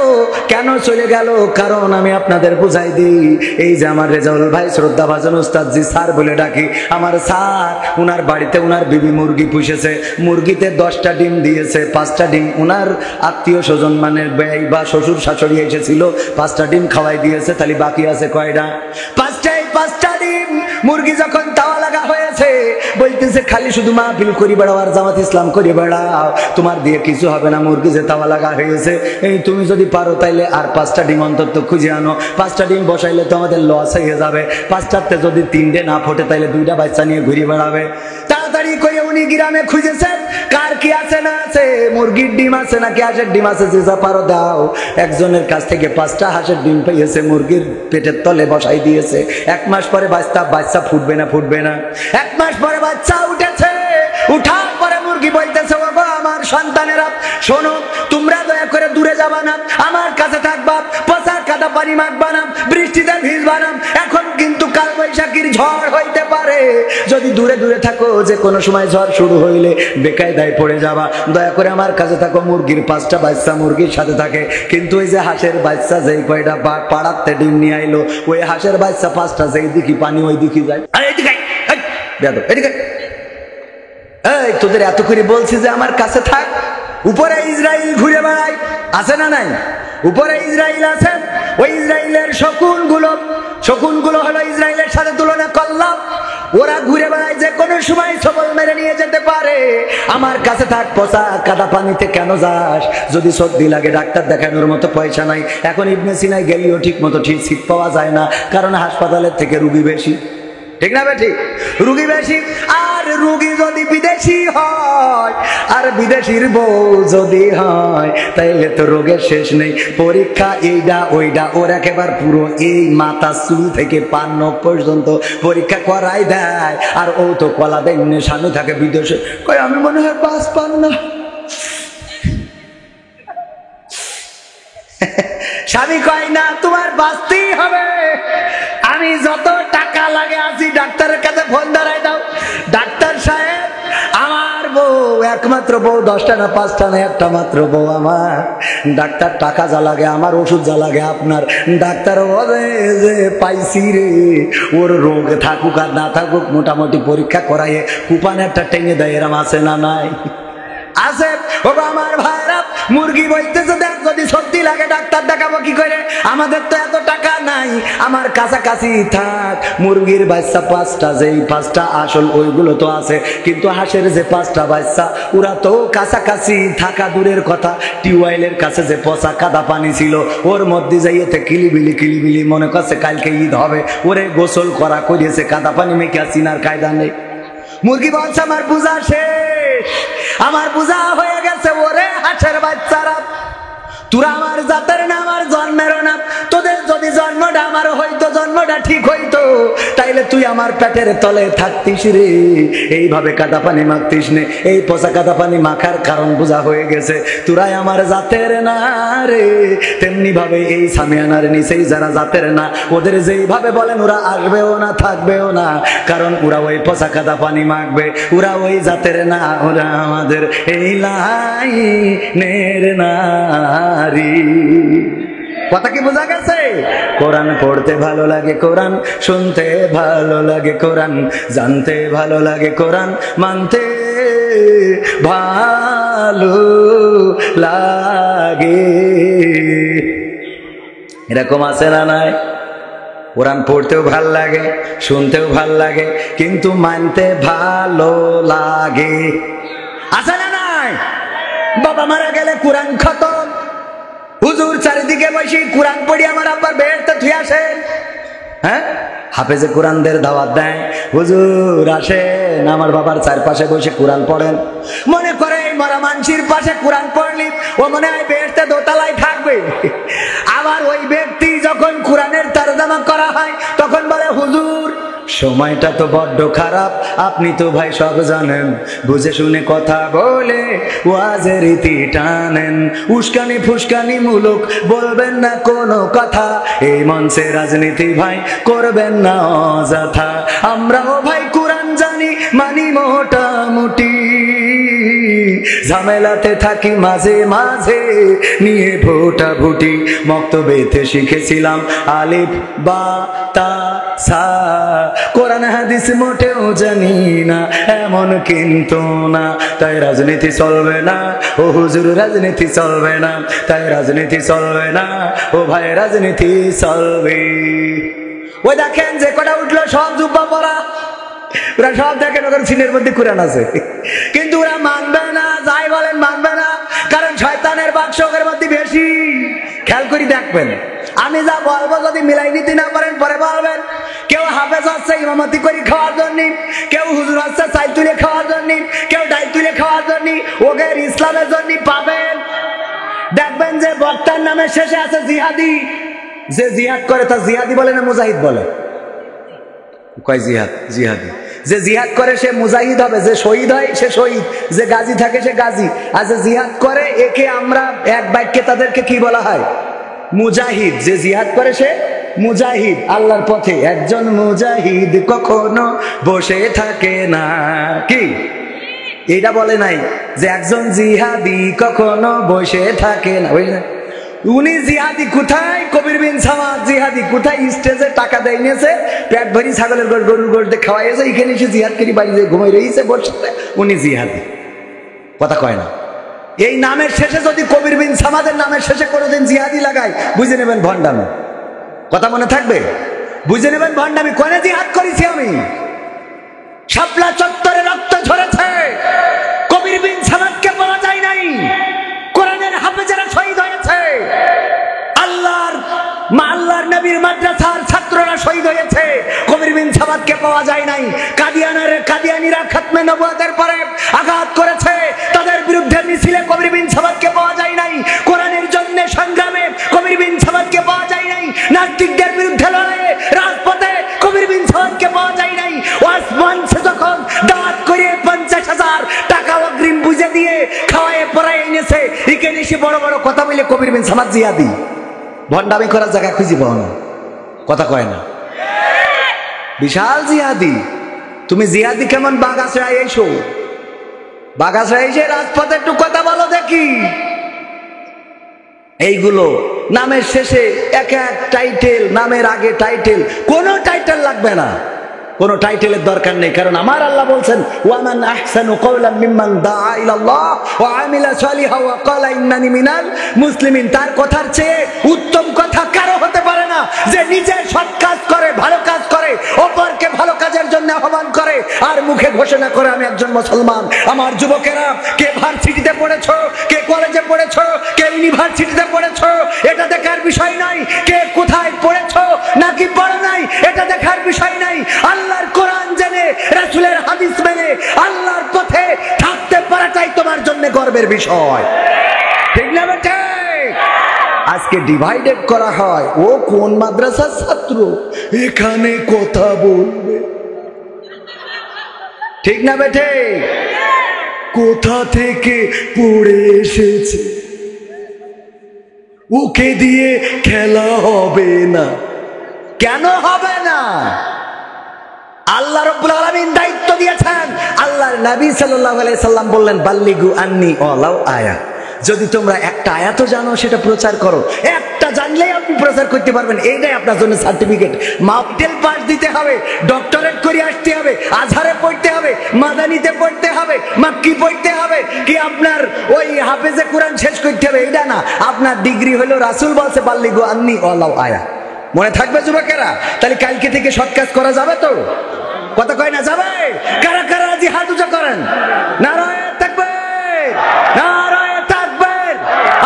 কেন চলে গেল? কারণ আমি আপনাদের বুঝাই দিই। এই যে আমার রেজাউল ভাই, শ্রদ্ধা ভাজন উস্তাদ জি স্যার বলে ডাকি, আমার স্যার, উনার বাড়িতে উনার বিবি মুরগি পুষেছে। মুরগিতে 10টা ডিম দিয়েছে, 5টা ডিম উনার আত্মীয় স্বজন মানে ব্যয় বা শ্বশুর শাশুড়ি এসেছিল, 5টা ডিম খাওয়াই দিয়েছে। তাহলে বাকি আছে কয়টা? 5টা ডিম। মুরগি যখন তাওয়া লাগা হয়েছে, বলতেছে খালি শুধু মাহফিল করি বেড়াও আর জামাত ইসলাম করি বেড়াও, তোমার দিয়ে কিছু হবে না। মুরগি যে তাওয়া লাগা হয়েছে, এই তুমি যদি পারো তাইলে আর 5টা ডিম অন্তত খুঁজে আনো। 5টা ডিম বসাইলে তো আমাদের লস হয়ে যাবে। 5টাতে যদি 3টে না ফোটে, তাইলে 2টা বাচ্চা নিয়ে ঘুরে বেড়াবে। তাড়াতাড়ি করে উনি গ্রামে খুঁজেছেন কার কি আছে না আছে, মুরগির ডিম আছে নাকি হাঁসের ডিম আছে, যে যা পারো দাও। একজনের কাছ থেকে 5টা হাঁসের ডিম পেয়েছে, মুরগির পেটের তলে বসাই দিয়েছে। 1 মাস পরে বাচ্চা ফুটবে না। 1 মাস পরে বাচ্চা উঠেছে। উঠার পরে মুরগি বলতেছে, বাবা আমার সন্তানেরা শোনো, তোমরা দয়া করে দূরে যাবা না, আমার কাছে থাকবা, পচা কাদা পানি মাখবা না, বৃষ্টিতে ভিজবা না। এখন কিন্তু কাল বৈশাখীর ঝড় হইতে পারে, যদি দূরে দূরে থাকো, যে কোনো সময় ঝড় শুরু হইলে বেকায়দায় পড়ে যাবা। দয়া করে আমার কাছে থাকো। মুরগির 5টা বাচ্চা মুরগির সাথে থাকে, কিন্তু ওই যে হাঁসের বাচ্চা যেই কয়টা পাড়াতে ডিম নিয়ে আইলো, ওই হাঁসের বাচ্চা 5টা যেই দিকে পানি ওই দিকে যায়। এই তোদের এত করে বলছি যে আমার কাছে থাক। উপরে ইসরাইল ঘুরে বেড়ায়, আছে না নাই? উপরে ইসরাইল আছে। ওই ইসরাইলের শকুনগুলো হলো ইসরাইলের সাথে তুলনা করলাম। ওরা ঘুরে বেড়ায়, যে কোনো সময় সবল মেরে নিয়ে যেতে পারে। আমার কাছে থাক, পচা কাদা পানিতে কেন যাস? যদি সর্দি লাগে ডাক্তার দেখানোর মতো পয়সা নাই। এখন ইবনে সিনায় গেলেও ঠিক মতো সিট পাওয়া যায় না, কারণ হাসপাতালের থেকে রুগী বেশি। ঠিক না বেঠি? রুগী বেশি, আর রুগী যদি বিদেশি হয় আর বিদেশির বউ যদি হয় তাইলে তো রোগের শেষ নেই। পরীক্ষা এইডা ওইডা ওর একেবারে পুরো এই মাথা চুল থেকে পান নখ পর্যন্ত পরীক্ষা করাই দেয়। আর ও তো কলা দেয়, স্বামী থাকে বিদেশে, কই আমি মনে হয় পাস পান না। স্বামী কয় না তোমার বাঁচতেই হবে, আমি যত টাকা লাগে আছি ডাক্তারের কাছে ফোন ধরাই দাও। ডাক্তার সাহেব আমার বউ একমাত্র বউ, 10টা না 5টা না একটা মাত্র বউ আমার। ডাক্তার টাকা যা লাগে আমার, ওষুধ যা লাগে আপনার। ডাক্তার বলে যে পাইছি রে, ওর রোগ থাকুক আর না থাকুক মোটামুটি পরীক্ষা করাইয়ে কুপান একটা টেনে দেয়। এরম আছে না নাই? আছে। ও আমার ভাইরা, মুরগি বলতেছে দেখ যদি সত্যি লাগে ডাক্তার দেখাবো কি করে, আমাদের তো এত টাকা নাই। আমার কাছাকাছি থাক, মুরগির বাচ্চা 5টা, যেই 5টা আসল ওইগুলো তো আছে, কিন্তু হাঁসের যে 5টা বাচ্চা ওরা তো কাছাকাছি থাকা দূরের কথা। টিউবওয়েলের কাছে যে পচা কাদা পানি ছিল ওর মধ্যে যাইয়েতে কিলিবিলি কিলিবিলি মনে করছে কালকে ঈদ হবে, ওরে গোসল করা করিয়েছে, কাদা পানি মেখে চিনার কায়দা নেই। মুরগি বলছে আমার পূজা শেষ, আমার পূজা হয়ে গেছে। ওরে হাঁসের বাচ্চারা, তোরা আমার জাতের না, আমার জন্মেরও না। তোদের যদি জন্মটা আমার হইতো, জন্মটা ঠিক হইতো, তাইলে তুই আমার পেটের তলে থাকতিস রে। এইভাবে কাদা পানি মাখতিস নে। এই পচা কাদা পানি মাখার কারণ বোঝা হয়ে গেছে, তোরাই আমার জাতের না রে। তেমনি ভাবে এই সামিয়ানার নিচেই যারা জাতের না, ওদের যেইভাবে বলেন ওরা আসবেও না থাকবেও না, কারণ ওরা ওই পচা কাদা পানি মাখবে, ওরা ওই জাতের না, ওরা আমাদের এই লাইনের না। কথা কি বোঝা গেছে? কোরআন পড়তে ভালো লাগে, কোরআন শুনতে ভালো লাগে, কোরআন জানতে ভালো লাগে, কোরআন মানতে ভালো লাগে। এরকম আছে না নাই? কোরআন পড়তেও ভাল লাগে, শুনতেও ভাল লাগে, কিন্তু মানতে ভালো লাগে। আছে না নাই? বাবা মারা গেলে কোরআন খতম, হুজুর চারিদিকে বসে কোরআন পড়ি আমার আব্বার বেড়তে থুই আসেন। হ্যাঁ, হাফেজে কোরআনদের দাওয়াত দেয়, হুজুর আসেন আমার বাবার চারপাশে বসে কোরআন পড়েন। মনে করে মরা মানসির পাশে কোরআন পড়লি ও মনে হয় বেড়তে দোতলায় থাকবে। আবার ওই ব্যক্তি যখন কোরআনের তরজমা করা হয় তখন বলে হুজুর সময়টা তো বড্ড খারাপ, আপনি তো ভাই সব জানেন, বুঝে শুনে কথা বলে ওয়াজের রীতি টানেন, উস্কানি ফুসকানি মূলক বলবেন না কোনো কথা, এই মঞ্চে রাজনীতি ভাই করবেন না অযথা। আমরাও ভাই কোরআন জানি মানি মোটামুটি, ঝামেলাতে থাকি মাঝে মাঝে নিয়ে ভোটা ভুটি। মক্তবেতে শিখেছিলাম আলিফ বা তা সা, কোরআন হাদিস মোটেও জানি না এমন কিন্তু না, তাই রাজনীতি চলবে না ও হুজুর, রাজনীতি চলবে না, তাই রাজনীতি চলবে না ও ভাই, রাজনীতি চলবে। ওই দেখেন যে কটা উঠলো সব জুব্বা পরা, ওরা সব দেখেন ওদের সিনের মধ্যে কোরআন আছে, কিন্তু ওরা মানবে না, যাই বলেন মানবে না, কারণ শয়তানের বাক্স ওদের মধ্যে বেশি। খেয়াল করে দেখবেন, আমি যা বলবো যদি মিলাই নিতে না পারেন পরে বলবেন। কেউ হাফেজ হচ্ছে ইমামতি করে খাওয়ার জন্য, কেউ হুজুর হচ্ছে চাই তুলে খাওয়ার জন্য, কেউ ডাই তুলে খাওয়ার জন্য, ওদের ইসলামের জন্য পাবেন। দেখবেন যে বক্তার নামের শেষে আছে জিহাদি, যে জিহাদ করে তা জিহাদি বলে না মুজাহিদ বলে? কয় জিহাদ, জিহাদি। যে জিহাদ করে সে মুজাহিদ হবে, যে শহীদ হয় সে শহীদ, যে গাজী থাকে সে গাজী। আর যে জিহাদ করে একে আমরা এক বাক্যে তাদেরকে কি বলা হয়? মুজাহিদ। যে জিহাদ করে সে মুজাহিদ, আল্লাহর পথে। একজন মুজাহিদ কখনো বসে থাকে না, কি এটা বলে নাই যে একজন জিহাদি কখনো বসে থাকে না? উনি জিহাদি কোথায়? কবির বিন সামাদ জিহাদি কোথায়? স্টেজে টাকা দেয় নিয়েছে, পেট ভরি ছাগলের গোড় গরুর গোড়তে খাওয়াইছে, এখানে এসে জিহাদ করি বাড়িতে ঘুমাই রয়েছে বসে, উনি জিহাদি। কথা কয় না। এই নামের শেষে যদি কবির বিন সামাদের নামের শেষে কোনোদিন জিহাদি লাগাই, বুঝে নেবেন ভণ্ডামি। কথা মনে থাকবে, বুঝে নেবেন ভণ্ডামি। কোনে জিহাদ করেছি আমি? শাপলা চত্বরে রক্ত ঝরেছে, কবির বিন সামাদকে বলা যায় নাই, কোরআনের হাফেজেরা শহীদ হয়েছে, আল্লাহর নবীর মাদ্রাসার ছাত্ররা শহীদ হয়েছে, কবির বিন সামাদ সাহাবাকে পাওয়া যায় নাই। কাদিয়ানীরা খাতমে নবুয়তের পরে আঘাত করেছে, তাদের বিরুদ্ধে মিছিলে কবির বিন সামাদকে পাওয়া যায় নাই। কোরআনের জন্য সংগ্রামে কবির বিন সামাদকে পাওয়া যায় নাই। নাস্তিকদের বিরুদ্ধে লড়াইয়ে রাজপথে কবির বিন সামাদকে পাওয়া যায় নাই। ওয়াসমান সে যখন দাওয়াত করে 50,000 টাকা অগ্রিম বুঝে দিয়ে খাওয়ায় পড়ায় এনেছে, এখানে এসে বড় বড় কথা বলে কবির বিন সামাদ জিহাদি। ভণ্ডামি করার জায়গা খুঁজি পাও না, কথা কয় না। বিশাল জিহাদি। তুমি জিহাদি কেমন বাগাছড়ায় এসো, বাগাছড়ায় এসে রাজপথে একটু কথা বলো দেখি। এইগুলো নামের শেষে এক এক টাইটেল, নামের আগে টাইটেল, কোনো টাইটেল লাগবে না, কোনো টাইটেলের দরকার নেই। কারণ আমার আল্লাহ বলছেন ওয়ামান আহসানু কওলাম মিম্মান দাআ ইলাল্লাহ ওয়া আমিলা সালিহা ওয়া ক্বালা ইন্নানি মিনাল মুসলিমিন। তার কথার চেয়ে উত্তম কথা কারো হতে পারে না যে নিজে সৎ কাজ করে, ভালো কাজ করে, অপরকে ভালো কাজের জন্য আহ্বান করে, আর মুখে ঘোষণা করে আমি একজন মুসলমান। আমার যুবকেরা, কে ভার্সিটিতে পড়েছো, কে কলেজে পড়েছো, কে ইউনিভার্সিটিতে পড়েছো, এটা দেখার বিষয় নাই। কে কোথায় পড়েছো নাকি পড়ো নাই, এটা দেখার বিষয় নাই। আল্লাহর কোরআন জেনে, রাসূলের হাদিস মেনে আল্লাহর পথে থাকতে পারাটাই তোমার জন্য গর্বের বিষয়, ঠিক না বেটা? আজকে ডিভাইডেড করা হয়, ও কোন মাদ্রাসার ছাত্র, এখানে কথা বলবে, ঠিক না বেটে? কোথা থেকে পড়ে এসেছে, ওকে দিয়ে খেলা হবে না। কেন হবে না? আল্লাহ রাব্বুল আলামিন দায়িত্ব দিয়েছেন। আল্লাহর নবী সাল্লাল্লাহু আলাইহি সাল্লাম বললেন বাল্লিগু আন্নি ওয়ালাউ আয়া। যদি তোমরা একটা আয়াতও জানো সেটা প্রচার করো। একটা জানলেই আপনি প্রচার করতে পারবেন, এইটাই আপনার জন্য সার্টিফিকেট। মাপটেল পাস দিতে হবে, ডক্টরেট করে আসতে হবে, আজহারে পড়তে হবে, মাদানিতে পড়তে হবে, মাক্কি পড়তে হবে, কি আপনার ওই হাফেজে কোরআন শেষ করতে হবে, এইটা না। আপনার ডিগ্রি হলো রাসূল বলছে বাল্লিগু আন্নি ওয়ালাউ আয়া। মনে থাকবে যুবকেরা? তাহলে কালকে থেকে সৎ কাজ করা যাবে তো? কথা কয় না যাবে? কারা কারা রাজি হাত উঁচু করেন। নারায়ে তাকবীর, নারায়ে তাকবীর।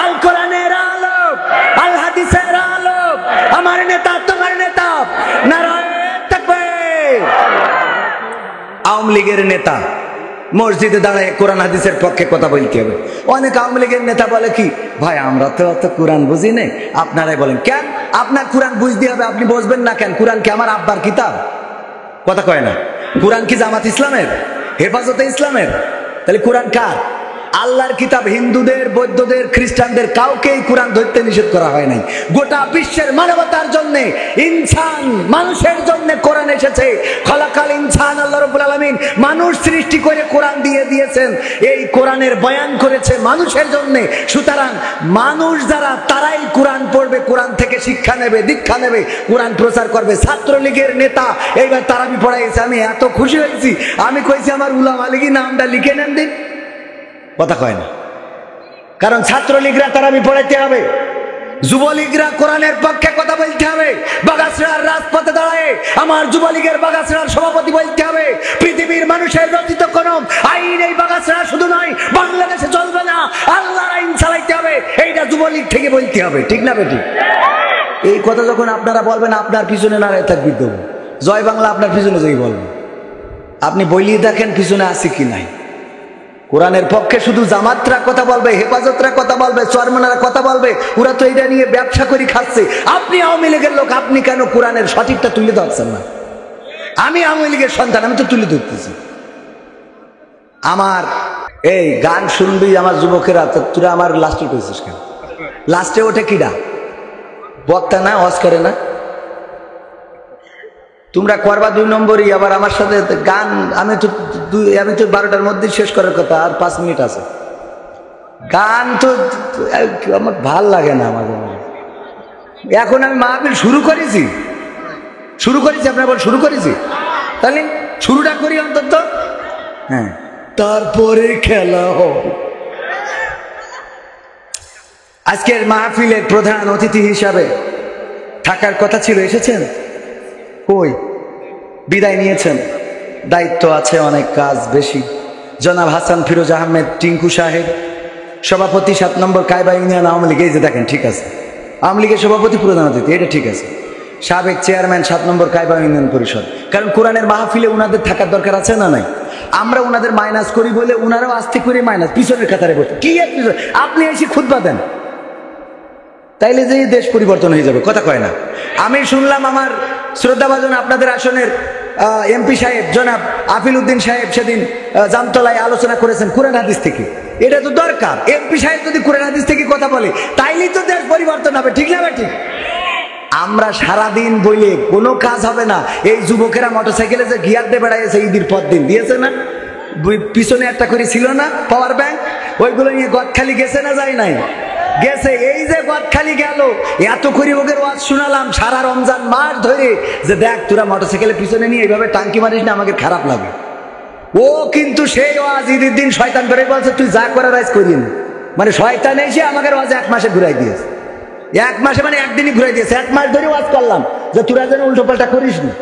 আল কোরআনের আলো, আল হাদিসের আলো, আমার নেতা তোমার নেতা, নারায়ে তাকবীর। আওয়ামী লীগের নেতা মসজিদে দাঁড়ায় কোরআন হাদিসের পক্ষে কথা বলতে হবে। অনেক আওয়ামী লীগের নেতা বলে কি, ভাই আমরা তো অত কোরআন বুঝি নেই, আপনারাই বলেন। কেন আপনার কোরআন বুঝতে হবে? আপনি বুঝবেন না কেন? কোরআন কি আমার আব্বার কিতাব? কথা কয় না। কোরআন কি জামাত ইসলামের, হেফাজতে ইসলামের? তাহলে কোরআন কার? আল্লাহর কিতাব। হিন্দুদের, বৌদ্ধদের, খ্রিস্টানদের কাউকেই কোরআন ধরতে নিষেধ করা হয় নাই। গোটা বিশ্বের মানবতার জন্য, ইনসান মানুষের জন্য কোরআন এসেছে। খলাকাল ইনসান, আল্লাহ রাব্বুল আলামিন মানুষ সৃষ্টি করে কোরআন দিয়ে দিয়েছেন। এই কোরআনের বয়ান করেছে মানুষের জন্য। সুতরাং মানুষ যারা, তারাই কোরআন পড়বে, কোরআন থেকে শিক্ষা নেবে, দীক্ষা নেবে, কোরআন প্রচার করবে। ছাত্রলীগের নেতা এইবার তারাবি পড়াইছে, আমি এত খুশি হয়েছি। আমি কইছি আমার উলামা লীগের নামটা লিখে নেন দিন। কথা কয় না। কারণ ছাত্রলীগরা তারাবি পড়াইতে হবে, যুবলীগরা কোরআনের পক্ষে কথা বলতে হবে। বাগাছড়ার রাজপথে দাঁড়ায় আমার যুবলীগের বাগাছড়ার সভাপতি বলতে হবে, পৃথিবীর মানুষের রচিত কোন আইন এই বাগাছড়া শুধু নয়, বাংলাদেশে চলবে না, আল্লাহর আইন চালাইতে হবে, এইটা যুবলীগ থেকে বলতে হবে, ঠিক না বেটি? এই কথা যখন আপনারা বলবেন, আপনার পিছনে নারায় থাকবি দেব, জয় বাংলা আপনার পিছনে যাই বলবেন। আপনি বলিয়ে দেখেন পিছনে আছে কি নাই। কোরআনের পক্ষে শুধু জামাতরা কথা বলবে, হেফাজতরা কথা বলবে, চরমনারা কথা বলবে, ওরা তো এটা নিয়ে ব্যবসা করে খাচ্ছে। আপনি আওয়ামী লীগের লোক, আপনি কেন কোরআনের সঠিকটা তুলে ধরছেন না? আমি আওয়ামী লীগের সন্তান, আমি তো তুলে ধরতেছি। আমার এই গান শুনবি আমার যুবকেরা, তোরা আমার লাস্টে কইছিস কেন? লাস্টে ওঠে কিডা? বক্তা না, অস্কারে না? তোমরা করবা 2 নম্বরই, আবার আমার সাথে গান। আমি তো 12টার মধ্যে শেষ করার কথা, আর 5 মিনিট আছে। গান তো আমার ভাল লাগে না। আমার এখন আমি মাহফিল শুরু করেছি, আপনারা বল শুরু করেছি, তাহলে শুরুটা করি অন্তত। হ্যাঁ, তারপরে খেলা হবে। আজকের মাহফিলের প্রধান অতিথি হিসাবে থাকার কথা ছিল, এসেছেন? কই? বিদায় নিয়েছেন। দায়িত্ব আছে, অনেক কাজ বেশি। জনাব হাসান ফিরোজ আহমেদ টিঙ্কু সাহেব, সভাপতি 7 নম্বর কায়বা ইউনিয়ন আওয়ামী লীগ। এই যে দেখেন, ঠিক আছে, আওয়ামী লীগের সভাপতি প্রধান অতিথি, এটা ঠিক আছে। সাবেক চেয়ারম্যান 7 নম্বর কায়বা ইউনিয়ন পরিষদ। কারণ কোরআনের মাহফিলে উনাদের থাকার দরকার আছে না নাই? আমরা উনাদের মাইনাস করি বলে উনারাও আস্তে করে মাইনাস, পিছনের কাতারে বসে কি আপনি এসে খুতবা দেন, তাইলে যে দেশ পরিবর্তন হয়ে যাবে, কথা কয় না। আমি শুনলাম আমার শ্রদ্ধাভাজন আপনাদের আসনের এমপি সাহেব জনাব আফিল উদ্দিন সাহেব সেদিন জামতলায় আলোচনা করেছেন কোরআন হাদিস থেকে। এটা তো দরকার, এমপি সাহেব যদি কোরআন হাদিস থেকে কথা বলে তাইলেই তো দেশ পরিবর্তন হবে, ঠিক না ঠিক? আমরা সারাদিন বইলে কোনো কাজ হবে না। এই যুবকেরা মোটরসাইকেলে যে গিয়ার দিয়ে বেড়াইছে ঈদের পর দিন, দিয়েছে না? পিছনে একটা করে ছিল না পাওয়ার ব্যাংক, ওইগুলো নিয়ে গদখালি গেছে না যায় নাই? গেছে। এই যে গদখালি গেল, এত করে ওদের ওয়াজ শুনালাম সারা রমজান মাস ধরে যে দেখ তোরা মোটরসাইকেলে পিছনে নিয়ে এইভাবে টাঙ্কি মারিস না, আমাকে খারাপ লাগে। ও কিন্তু সেই ওয়াজ ঈদের দিন শয়তান করে বলছে তুই যা করার আজ করিস, মানে শয়তান এসে আমাকে ওয়াজ 1 মাসে ঘুরাই দিয়েছে। 1 মাসে মানে একদিনই ঘুরাই দিয়েছে। 1 মাস ধরে ওয়াজ করলাম যে তোরা যেন উল্টো পাল্টা করিস না।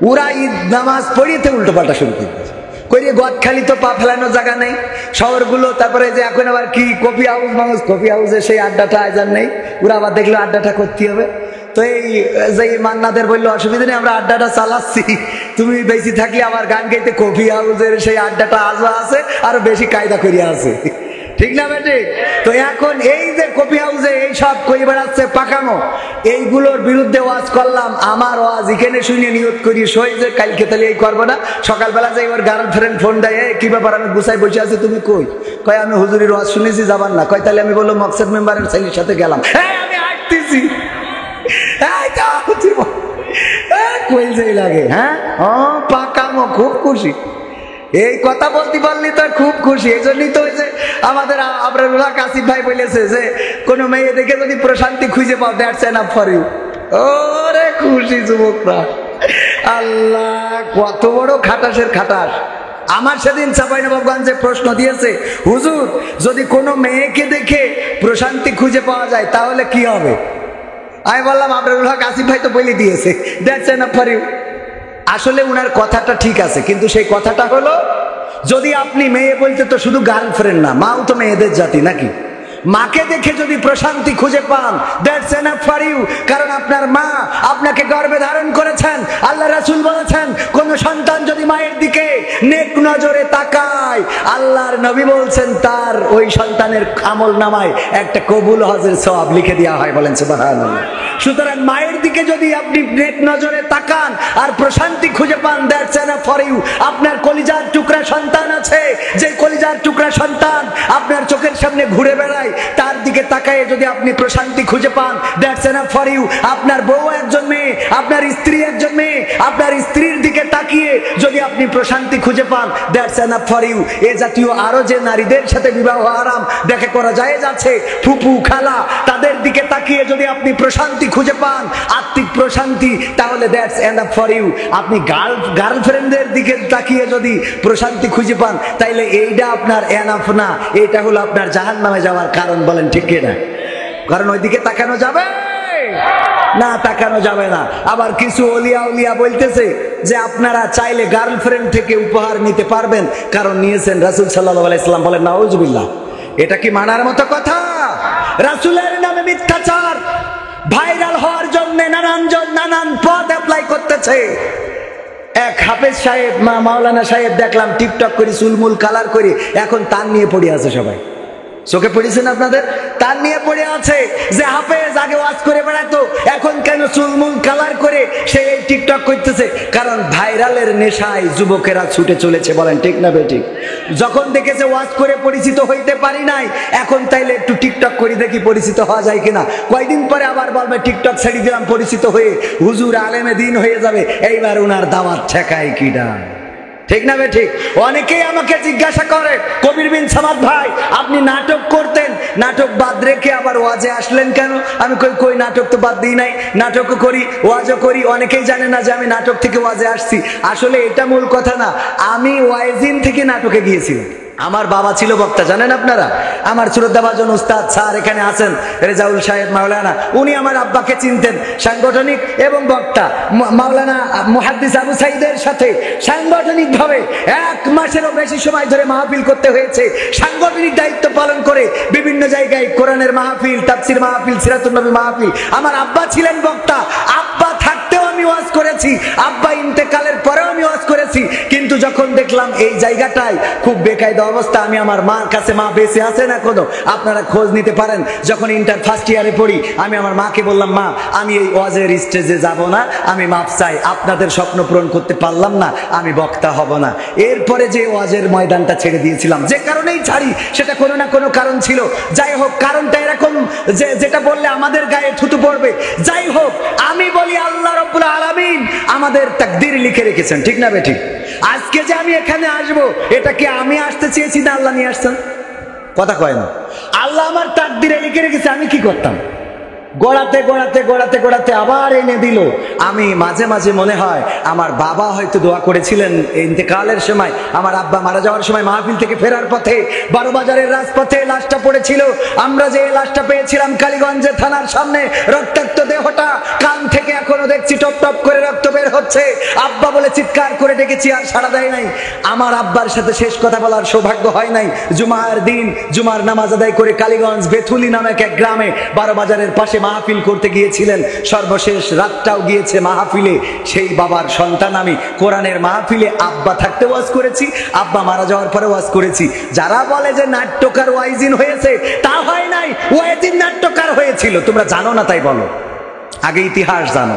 ওরা ঈদ নামাজ পড়িতে উল্টো পাল্টা শুরু করে দিয়েছে। করিয়ে গদখালি তো পা ফেলানোর জায়গা নেই শহরগুলো। তারপরে যে এখন আবার কি কফি হাউস মানুষ, কফি হাউসে সেই আড্ডাটা আয়োজন নেই। ওরা আবার দেখলো আড্ডাটা করতে হবে, তো এই যে মান্নাদের বললো অসুবিধা নেই, আমরা আড্ডাটা চালাচ্ছি, তুমি বেশি থাকলে আবার গান গাইতে কফি হাউসের সেই আড্ডাটা আজও আছে, আরো বেশি কায়দা করিয়া আছে, ঠিক না বেটে? তো এখন এই যে কফি হাউসে এই সব কই বেড়াচ্ছে পাকানো, এইগুলোর বিরুদ্ধে ওয়াজ করলাম। আমার ওয়াজ এখানে শুনে নিয়ত করি সই যে কালকে তাহলে এই করবো না। সকালবেলা যে এবার গার্লফ্রেন্ড ফোন দেয়, কি ব্যাপার আমি গুছাই বসে আছি, তুমি কই? কয় আমি হুজুরির ওয়াজ শুনেছি, যাবার না। কয় তাহলে আমি বললো মকসদ মেম্বারের ছেলের সাথে গেলাম। হ্যাঁ আমি হাঁটতেছি, কই যাই লাগে। হ্যাঁ পাকামো, খুব খুশি। এই কথা বলতে পারলি তো খুব খুশি। এই জন্যই তো হয়েছে আমাদের আবরারুল্লাহ কাসিফ ভাই বলেছে যে কোনো মেয়ে দেখে যদি প্রশান্তি খুঁজে পাও, দ্যাটস এনাফ ফর ইউ। ওরে খুশি যুবকরা, আল্লাহ কত বড় খাটাসের খাটাস। আমার সেদিন চাঁপাইনবাবগঞ্জে প্রশ্ন দিয়েছে, হুজুর যদি কোনো মেয়েকে দেখে প্রশান্তি খুঁজে পাওয়া যায় তাহলে কি হবে? আমি বললাম আবরারুল্লাহ কাসিফ ভাই তো বলে দিয়েছে, দ্যাটস এনাফ ফর ইউ। আসলে উনার কথাটা ঠিক আছে, কিন্তু সেই কথাটা হলো যদি আপনি মেয়ে বলতে তো শুধু গার্লফ্রেন্ড না, মাও তো মেয়েদের জাতি নাকি? মাকে দেখে যদি প্রশান্তি খুঁজে পান, দ্যাটস এনাফ ফর ইউ। কারণ আপনার মা আপনাকে গর্ভে ধারণ করেছেন। আল্লাহ রাসূল বলেছেন কোন সন্তান যদি মায়ের দিকে নেক নজরে তাকায়, আল্লাহর নবী বলছেন তার ওই সন্তানের আমল নামায় একটা কবুল হজের সওয়াব লিখে দেওয়া হয়। বলেন সুবহানাল্লাহ। সুতরাং মায়ের দিকে যদি আপনি নেক নজরে তাকান আর প্রশান্তি খুঁজে পান, দ্যাটস এনাফ ফর ইউ। আপনার কলিজার টুকরা সন্তান আছে, যে কলিজার টুকরা সন্তান আপনার চোখের সামনে ঘুরে বেড়ায়, তার দিকে তাকায় যদি আপনি প্রশান্তি খুঁজে পান, দ্যাটস এনাফ ফর ইউ। আপনার বউ একজন মেয়ে, আপনার স্ত্রী একজন মেয়ে, আপনার স্ত্রীর দিকে তাকিয়ে যদি আপনি প্রশান্তি খুঁজে পান, দ্যাটস এনাফ ফর ইউ। এ জাতীয় আরো যে নারীদের সাথে বিবাহ হারাম দেখে করা যায় যাচ্ছে, ফুপু খালা, তাদের দিকে তাকিয়ে যদি আপনি প্রশান্তি খুঁজে পান, আত্মিক প্রশান্তি, তাহলে দ্যাটস এনাফ ফর ইউ। আপনি গার্লফ্রেন্ডদের দিকে তাকিয়ে যদি প্রশান্তি খুঁজে পান, তাইলে এইটা আপনার এনাফ না, এটা হলো আপনার জাহান্নামে যাওয়ার কারণ। বলেন ঠিক কিনা? কারণ ওইদিকে তাকানো যাবে না, তাকানো যাবে না। আবার কিছু ওলিয়া উলিয়া বলতেছে যে আপনারা চাইলে গার্লফ্রেন্ড থেকে উপহার নিতে পারবেন, কারণ নিয়েছেন রাসূল সাল্লাল্লাহু আলাইহি সাল্লাম। বলেন নাউজুবিল্লাহ। এটা কি মানার মতো কথা? রাসূলের নামে মিথ্যাচার ভাইরাল হওয়ার জন্য নানান পথ অ্যাপ্লাই করতেছে। এক হাফেজ সাহেব, মাওলানা সাহেব দেখলাম টিকটক করে চুলমুল কালার করে এখন তার নিয়ে পড়ে আছে। সবাই চোখে পড়েছেন আপনাদের? তার নিয়ে পড়ে আছে যে হাফেজ আগে ওয়াজ করে বেড়াতো, এখন কেন চুলমুল কালার করে সে এই টিকটক করতেছে? কারণ ভাইরালের নেশায় যুবকেরা ছুটে চলেছে। বলেন ঠিক না বেঠিক? যখন দেখেছে ওয়াজ করে পরিচিত হইতে পারি নাই, এখন তাইলে একটু টিকটক করি দেখি পরিচিত হওয়া যায় কিনা। কয়দিন পরে আবার বলবে টিকটক ছেড়ে দিলাম, পরিচিত হয়ে হুজুর আলেমে দিন হয়ে যাবে। এইবার উনার দাওয়াত ঠেকায় কিনা? ঠিক না বেঠিক? অনেকেই আমাকে জিজ্ঞাসা করে, কবির বিন সামাদ ভাই আপনি নাটক করতেন, নাটক বাদ রেখে আবার ওয়াজে আসলেন কেন? আমি কই নাটক তো বাদ দিই নাই, নাটকও করি ওয়াজও করি। অনেকেই জানে না যে আমি নাটক থেকে ওয়াজে আসছি। আসলে এটা মূল কথা না, আমি ওয়াইজিন থেকে নাটকে গিয়েছিলাম। আমার বাবা ছিল বক্তা, জানেন আপনারা? আমার শ্রদ্ধাভাজন উস্তাদ স্যার এখানে আছেন, রেজাউল সাহেব মাওলানা, উনি আমার আব্বাকে চিনতেন। সাংগঠনিক এবং বক্তা মাওলানা মুহাদ্দিস আবু সাইদের সাথে সাংগঠনিক ভাবে 1 মাসেরও বেশি সময় ধরে মাহফিল করতে হয়েছে। সাংগঠনিক দায়িত্ব পালন করে বিভিন্ন জায়গায় কোরআনের মাহফিল, তাফসীর মাহফিল, সিরাতুন নবী মাহফিল। আমার আব্বা ছিলেন বক্তা। আব্বা ওয়াজ করেছি, আব্বা ইন্তেকালের পরেও আমি ওয়াজ করেছি, কিন্তু যখন দেখলাম এই জায়গাটায় খুব বেকায়দা অবস্থা, আমি আমার মার কাছে, মা বেঁচে আছে না কোনো, আপনারা খোঁজ নিতে পারেন, যখন ইন্টার ফার্স্ট ইয়ারে পড়ি আমি আমার মাকে বললাম, মা আমি এই ওয়াজের স্টেজে যাব না, আমি মাপ চাই, আপনাদের স্বপ্ন পূরণ করতে পারলাম না, আমি বক্তা হব না। এরপরে যে ওয়াজের ময়দানটা ছেড়ে দিয়েছিলাম, যে কারণেই ছাড়ি সেটা কোনো না কোনো কারণ ছিল, যাই হোক কারণটা এরকম যে যেটা বললে আমাদের গায়ে থুতু পড়বে, যাই হোক আমি বলি আল্লাহ রাব্বুল আলামিন আমাদের তাকদীর লিখে রেখেছেন, ঠিক না বেঠিক? আজকে যে আমি এখানে আসবো এটা কি আমি আসতে চেয়েছি না আল্লাহ নিয়ে আসছেন? কথা কয় না। আল্লাহ আমার তাকদীরে লিখে রেখেছে, আমি কি করতাম? গড়াতে গড়াতে গড়াতে গড়াতে আবার এনে দিল। আমি মাঝে মাঝে মনে হয় আমার বাবা হয়তো দোয়া করেছিলেন ইন্তেকালের সময়, আমার আব্বা মারা যাওয়ার সময় মাহফিল থেকে ফেরার পথে 12 বাজারের রাজপথে লাশটা পড়েছিল, আমরা যে লাশটা পেয়েছিলাম কালীগঞ্জের থানার সামনে, রক্তাক্ত দেহটা, কান থেকে এখনো দেখছি টপ টপ করে রক্ত বের হচ্ছে, আব্বা বলে চিৎকার করে ডেকেছি আর সাড়া দেয় নাই। আমার আব্বার সাথে শেষ কথা বলার সৌভাগ্য হয় নাই। জুমার দিন জুমার নামাজ আদায় করে কালীগঞ্জ বেথুলি নামক এক গ্রামে 12 বাজারের পাশে মাহফিল করতে গিয়েছিলেন, সর্বশেষ রাতটাও গিয়েছে মাহফিলে। সেই বাবার সন্তান আমি, কোরআনের মাহফিলে আব্বা থাকতে ওয়াজ করেছি, আব্বা মারা যাওয়ার পরে ওয়াজ করেছি। যারা বলে যে নাট্যকার ওয়াইজিন হয়েছে, তা হয় নাই, ওয়াইজিন নাট্যকার হয়েছিল। তোমরা জানো না তাই বলো, আগে ইতিহাস জানো।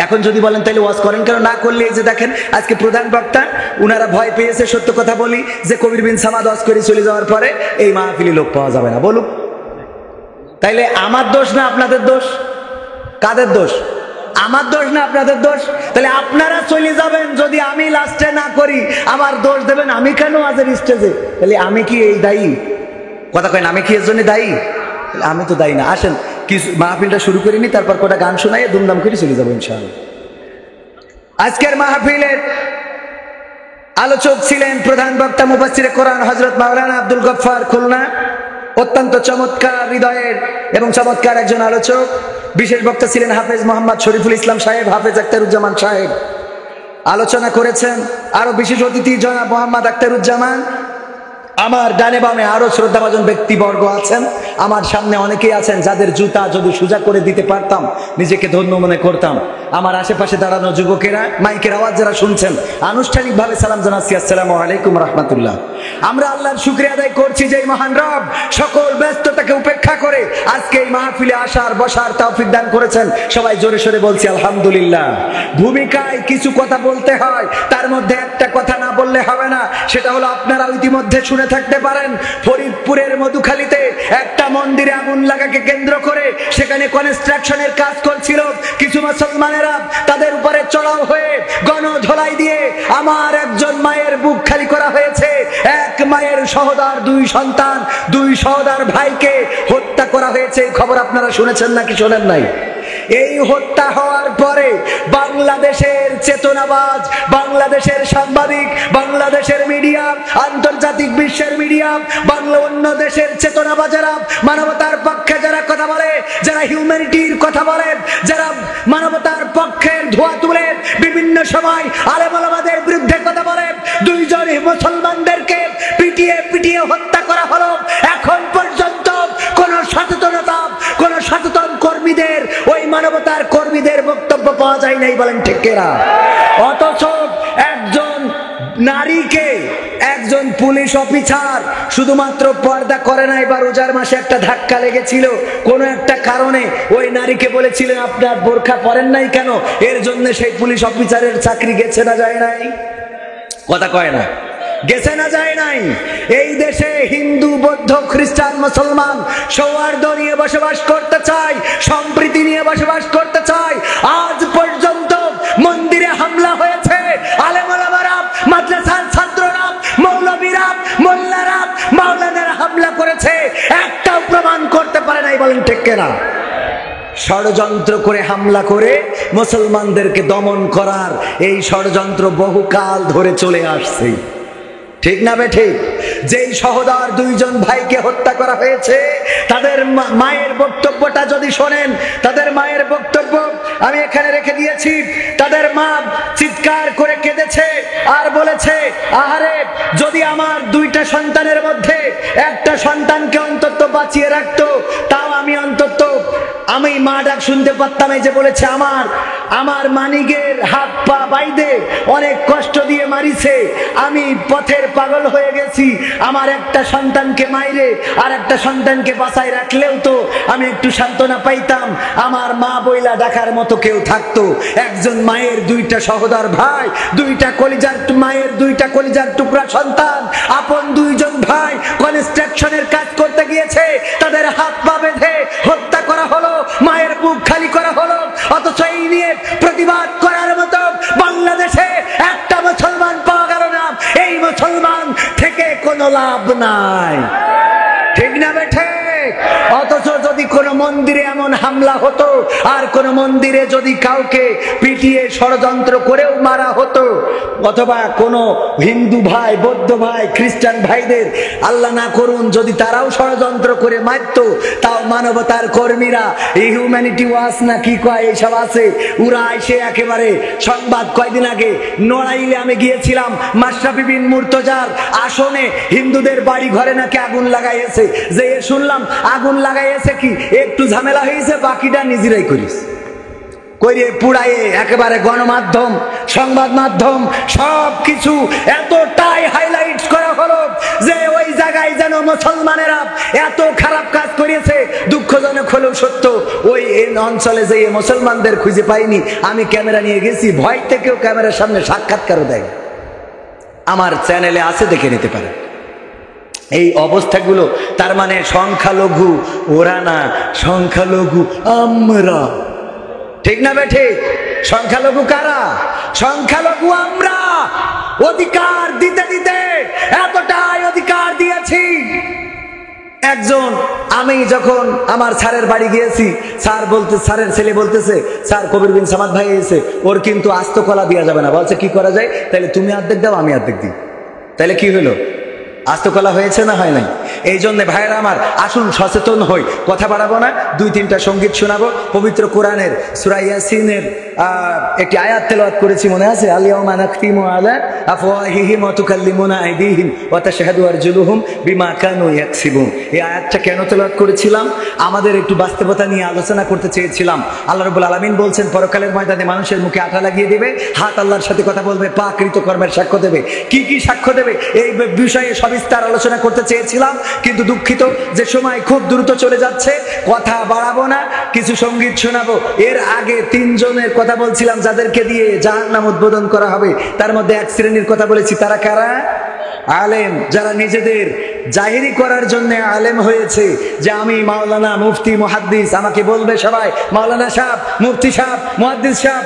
এখন যদি বলেন তাহলে ওয়াজ করেন কেন? না করলে এই যে দেখেন আজকে প্রধান বক্তা, উনারা ভয় পেয়েছে, সত্য কথা বলি, যে কবির বিন সামাদ ওয়াজ করে চলে যাওয়ার পরে এই মাহফিলে লোক পাওয়া যাবে না। বলুক তাইলে আমার দোষ না আপনাদের দোষ? কাদের দোষ? আমার দোষ না আপনাদের দোষ? তাহলে আপনারা চলে যাবেন যদি আমি লাস্টে না করি, আমার দোষ দেবেন আমি কেন আজের স্টেজে? তাহলে আমি কি এই দায়ী? কথা কয় না, আমি কি এর জন্য দায়ী? আমি তো দায়ী না। আসেন কিছু মাহফিলটা শুরু করিনি, তারপর কটা গান শোনাই দুমদাম করে চলে যাবো ইনশাআল্লাহ। আজকের মাহফিলের আলোচক ছিলেন প্রধান বক্তা মুফাসসিরে কোরআন হযরত মাওলানা আব্দুল গফফার খুলনা, অত্যন্ত চমৎকার হৃদয়ের এবং চমৎকার একজন আলোচক। বিশেষ বক্তা ছিলেন হাফেজ মোহাম্মদ শরীফুল ইসলাম সাহেব, হাফেজ আখতারুজ্জামান সাহেব আলোচনা করেছেন। আরো বিশেষ অতিথি জনাব মোহাম্মদ আখতারুজ্জামান। আমার ডানে বামে আরো শ্রদ্ধাভাজন ব্যক্তিবর্গ আছেন, আমার সামনে অনেকেই আছেন যাদের জুতা যদি সোজা করে দিতে পারতাম নিজেকে ধন্য মনে করতাম। আমার আশেপাশে দাঁড়ানো যুবকেরা, মাইকের আওয়াজ যারা শুনছেন, আনুষ্ঠানিকভাবে সালাম জানাচ্ছি, আসসালামু আলাইকুম রাহমাতুল্লাহ। আমরা আল্লাহর শুকরিয়া আদায় করছি যে মহান রব সকল ব্যস্ততাকে উপেক্ষা করে আজকে এই মাহফিলে আসার বসার তৌফিক দান করেছেন। সবাই জোরে সোরে বলছি আলহামদুলিল্লাহ। ভূমিকায় কিছু কথা বলতে হয়, তার মধ্যে একটা কথা না বললে হবে না, সেটা হলো আপনারা ইতিমধ্যে শুনে থাকতে পারেন ফরিদপুরের মধুখালীতে একটা মন্দিরে আগুন লাগাকে কেন্দ্র করে সেখানে কনস্ট্রাকশনের কাজ করছিল। কিছু মুসলমানেরা তাদের উপরে চড়াও হয়ে গণধোলাই দিয়ে আমার একজন মায়ের বুক খালি করা হয়েছে। এক মায়ের সহোদর, দুই সন্তান, দুই সহোদর ভাইকে হত্যা করা হয়েছে। খবর আপনারা শুনেছেন নাকি শোনেন নাই? এই হত্যা হওয়ার পরে বাংলাদেশের চেতনাবাজ, বাংলাদেশের সাংবাদিক, বাংলাদেশের মিডিয়া, আন্তর্জাতিক বিশ্বের মিডিয়া, বাংলা অন্য দেশের চেতনাবাজেরা, মানবতার পক্ষে যারা কথা বলে, যারা হিউম্যানিটির কথা বলে, যারা মানবতার পক্ষের ধোয়া তুলে বিভিন্ন সময় আলেম ওলামাদের বিরুদ্ধে কথা বলে, দুইজন মুসলমানদেরকে পিটিয়ে পিটিয়ে হত্যা করা হলো। এখন পর্যন্ত কোন সচেতনতা, কোন সচেতন কর্মীদের, ওই মানবতার কর্মীদের বক্তব্য পাওয়া যায় নাই, বলেন ঠিক কিনা? অথচ একজন নারীকে একজন পুলিশ অফিসার শুধুমাত্র পর্দা করে নাই, বা রোজার মাসে একটা ধাক্কা লেগেছিল কোন একটা কারণে, ওই নারীকে বলেছিলেন আপনার বোরখা পরেন নাই কেন, এর জন্য সেই পুলিশ অফিসারের চাকরি গেছে না যায় নাই? কথা কয় না, গেছে না যায় নাই? এই দেশে হিন্দু, বৌদ্ধ, খ্রিস্টান, মুসলমান সৌহার্দ্য নিয়ে বসবাস করতে চায়, সম্প্রীতি নিয়ে বসবাস করতে চায়। আজ পর্যন্ত মন্দিরে হামলা হয়েছে, আলেম ওলামারা, মাদ্রাসার ছাত্ররা, মৌলবীরা, মোল্লারা, মাওলানারা হামলা করেছে, একটাও প্রমাণ করতে পারে নাই, বলেন ঠিক কিনা? ষড়যন্ত্র করে হামলা করে মুসলমানদেরকে দমন করার এই ষড়যন্ত্র বহুকাল ধরে চলে আসছে, ঠিক না বেঠিক? যেই সহোদর দুইজন ভাইকে হত্যা করা হয়েছে, তাদের মায়ের বক্তব্যটা যদি শোনেন, তাদের মায়ের বক্তব্য আমি এখানে রেখে দিয়েছি। তাদের মা চিৎকার করে কেঁদেছে আর বলেছে, আহারে যদি আমার দুইটা সন্তানের মধ্যে একটা সন্তানকে অন্তত বাঁচিয়ে রাখতো, তাও আমি অন্তত আমি মা ডাক শুনতে পারতাম। এই যে বলেছে আমার আমার মানিকের হাত পা বাইদে অনেক কষ্ট দিয়ে মারিছে, আমি পথের পাগল হয়ে গেছি। আমার একটা সন্তানকে মাইরে আর একটা সন্তানকে বাঁচায় রাখলেও তো আমি একটু সান্ত্বনা পাইতাম। আমার মা বইলা ডাকার মতো কেউ থাকতো। একজন মায়ের দুইটা সহোদর ভাই, দুইটা কলিজার মায়ের দুইটা কলিজার টুকরা সন্তান, আপন দুইজন ভাই কনস্ট্রাকশনের কাজ করতে গিয়েছে, তাদের হাত পা বেঁধে হত্যা করা হলো, মায়ের বুক খালি করা হলো। অথচ এই নিয়ে প্রতিবাদ করার মতো বাংলাদেশে একটা মুসলমান পাওয়া গেল না। এই মুসলমান থেকে কোনো লাভ নাই, ঠিক না বেঠে? অথচ যদি কোনো মন্দিরে এমন হামলা হতো, আর কোন মন্দিরে যদি কাউকে পিটিয়ে ষড়যন্ত্র করেও মারা হতো, অথবা কোনো হিন্দু ভাই, বৌদ্ধ ভাই, খ্রিস্টান ভাইদের আল্লাহ না করুন যদি তারাও ষড়যন্ত্র করে মারত, তাও মানবতার কর্মীরা, এই হিউম্যানিটি ওয়াচ না কি কয় এইসব আছে, ওরা এসে একেবারে সংবাদ কয়দিন আগে নড়াইলে আমি গিয়েছিলাম, মাশরাফি বিন মুর্তজার আসনে হিন্দুদের বাড়ি ঘরে নাকি আগুন লাগাইছে। যে শুনলাম আগুন লাগাইছে কি একটু ঝামেলা হয়েছে, বাকিটা নিজেরাই করিস কইরে পুড়াইয়ে একেবারে গণমাধ্যম, সংবাদ মাধ্যম সবকিছু এতটাই হাইলাইট করা হলো যে ওই জায়গায় যেন মুসলমানেরা এত খারাপ কাজ করেছে। দুঃখজনক হলেও সত্য, ওই অঞ্চলে যে মুসলমানদের খুঁজে পাইনি। আমি ক্যামেরা নিয়ে গেছি, ভয় থেকেও ক্যামেরার সামনে সাক্ষাৎকারও দেয়, আমার চ্যানেলে আছে, দেখে নিতে পারে। এই অবস্থাগুলো, তার মানে সংখ্যালঘু ওরা না, সংখ্যালঘু আমরা, ঠিক না বেঠে? সংখ্যালঘু কারা? সংখ্যালঘু আমরা। অধিকার দিতে দিতে এতটাই অধিকার দিয়েছি। একজন, আমি যখন আমার স্যারের বাড়ি গিয়েছি, স্যারের ছেলে বলতেছে, স্যার কবির বিন সামাদ ভাই এসে, ওর কিন্তু আস্ত কলা দেওয়া যাবে না। বলছে কি করা যায়? তাহলে তুমি অর্ধেক দাও, আমি অর্ধেক দিই। তাহলে কি হলো? আস্তকলা হয়েছে না হয় নাই? এই জন্য ভাইয়েরা আমার, আসুন সচেতন হই। কথা বাড়াবো না, দুই তিনটা সঙ্গীত শোনাবো। পবিত্র কোরআনের সূরা ইয়াসিনের একটি আয়াত তেলাওয়াত করেছি, মনে আছে? আল-ইয়াওমা নাখতিমু আলা আফওয়াহিহিম ওয়া তুকাল্লিমুনা আইদিহিম ওয়া তাশহাদু আরজুলুহুম বিমা কানু ইয়াকসিবুন। এই আয়াতটা কেন তেলাওয়াত করেছিলাম? আমাদের একটু বাস্তবতা নিয়ে আলোচনা করতে চেয়েছিলাম। আল্লাহ রাব্বুল আলামিন বলছেন পরকালের ময়দানে মানুষের মুখে আঠা লাগিয়ে দেবে, হাত আল্লাহর সাথে কথা বলবে, পা কৃতকর্মের সাক্ষ্য দেবে। কি কি সাক্ষ্য দেবে এই বিষয়ে সবিস্তার আলোচনা করতে চেয়েছিলাম, কিন্তু দুঃখিত যে সময় খুব দ্রুত চলে যাচ্ছে, কথা বাড়াবো না, কিছু সঙ্গীত শোনাবো। এর আগে তিনজনের কথা বলছিলাম যাদেরকে দিয়ে জাহান্নাম উদ্বোধন করা হবে। তার মধ্যে এক শ্রেণীর কথা বলেছি, তারা কারা? আলেম, যারা নিজেদের জাহিরি করার জন্য আলেম হয়েছে, যে আমি মাওলানা, মুফতি, মুহাদ্দিস। আমাকে বলবে সবাই মাওলানা সাহেব, মুফতি সাহেব, মুহাদ্দিস সাহেব।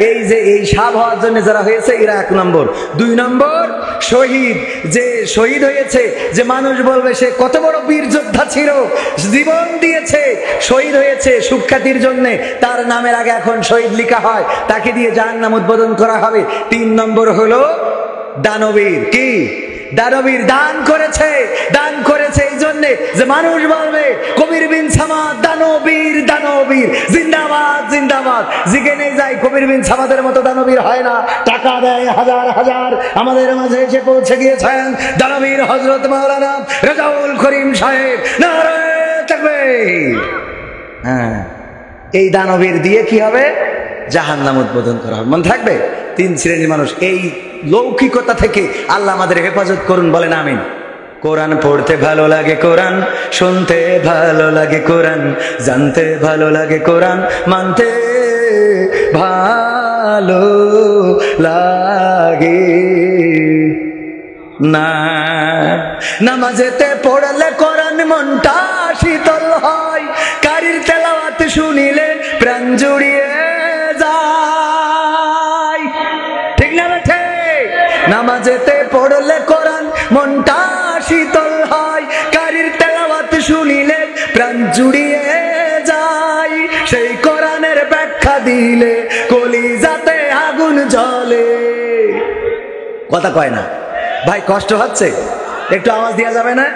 এই যে এই সাহেব হওয়ার জন্য যারা হয়েছে, এরা এক নম্বর। দুই নম্বর শহীদ, যে শহীদ হয়েছে, যে মানুষ বলবে সে কত বড় বীর যোদ্ধা ছিল, জীবন দিয়েছে, শহীদ হয়েছে সুখ্যাতির জন্য, তার নামের আগে এখন শহীদ লেখা হয়, তাকে দিয়ে জাহান্নাম উদ্বোধন করা হবে। তিন নম্বর হলো দানবীর। কি? দানবীর। দান করেছে এই জন্যে যে মানুষ বলবে কবির বিন সামাদ দানবীর, দানবীর, জিন্দাবাদ জিন্দাবাদ। যেখানে যাই কবির বিন সামাদের মতো দানবীর হয় না। টাকা দেয় হাজার হাজার, আমাদের মাঝে এসে পৌঁছে গিয়েছেন দানবীর হযরত মাওলানা রেজাউল করিম সাহেব। নারে তাকবীর। হ্যাঁ, এই দানবীর দিয়ে কি হবে? জাহান্নাম উদ্বোধন করা হবে। মনে থাকবে? তিন শ্রেণীর মানুষ। এই লৌকিকতা থেকে আল্লাহ আমাদের হেফাজত করুন, বলেন আমিন। কোরআন পড়তে ভালো লাগে, কোরআন শুনতে ভালো লাগে, কোরআন জানতে ভালো লাগে, কোরআন মানতে ভালো লাগে না। নামাজেতে পড়লে কোরআন মনটা শীতল হয়, কারির তেলাওয়াত শুনিলে প্রাণ জুড়িয়ে যায়, ঠিক না বেঠে? নামাজেতে পড়লে কোরআন মনটা শীতল হয়, কারির তেলাওয়াত শুনিলে প্রাণ জুড়িয়ে যায়, সেই কোরআনের ব্যাখ্যা দিলে কলিজাতে আগুন জ্বলে। কথা কয় না ভাই? কষ্ট হচ্ছে? একটু আওয়াজ দেওয়া যাবে না?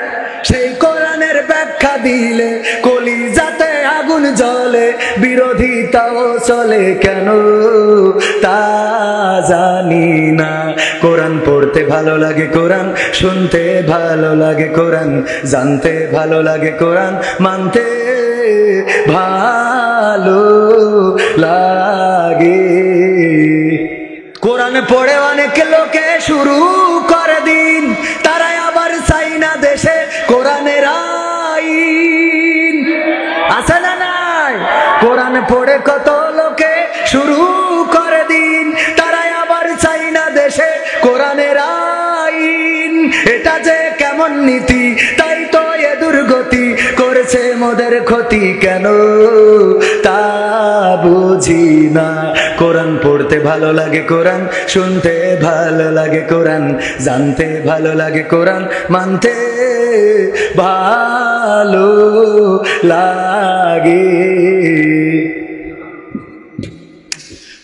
সেই কোরআনের ব্যাখ্যা দিলে কলিজাতে আগুন জ্বলে, বিরোধিতাও চলে কেন তা জানি না। কোরআন পড়তে ভালো লাগে, কোরআন শুনতে ভালো লাগে, কোরআন জানতে ভালো লাগে, কোরআন মানতে ভালো লাগে। কোরআন পড়ে অনেক লোকে শুরু করে দিন, তারা আবার চাই না দেশে কোরআনের আইন। আছে না নাই? কোরআন পড়ে কত লোকে শুরু করে দিন, তারা আবার চাই না দেশে কোরআনের আইন। এটা যে কেমন নীতি, তাই তো এ দুর্গতি করেছে মোদের ক্ষতি, কেন তা বুঝি না। কোরআন পড়তে ভালো লাগে, কোরআন শুনতে ভালো লাগে, কোরআন জানতে ভালো লাগে, কোরআন মানতে ভালো লাগে।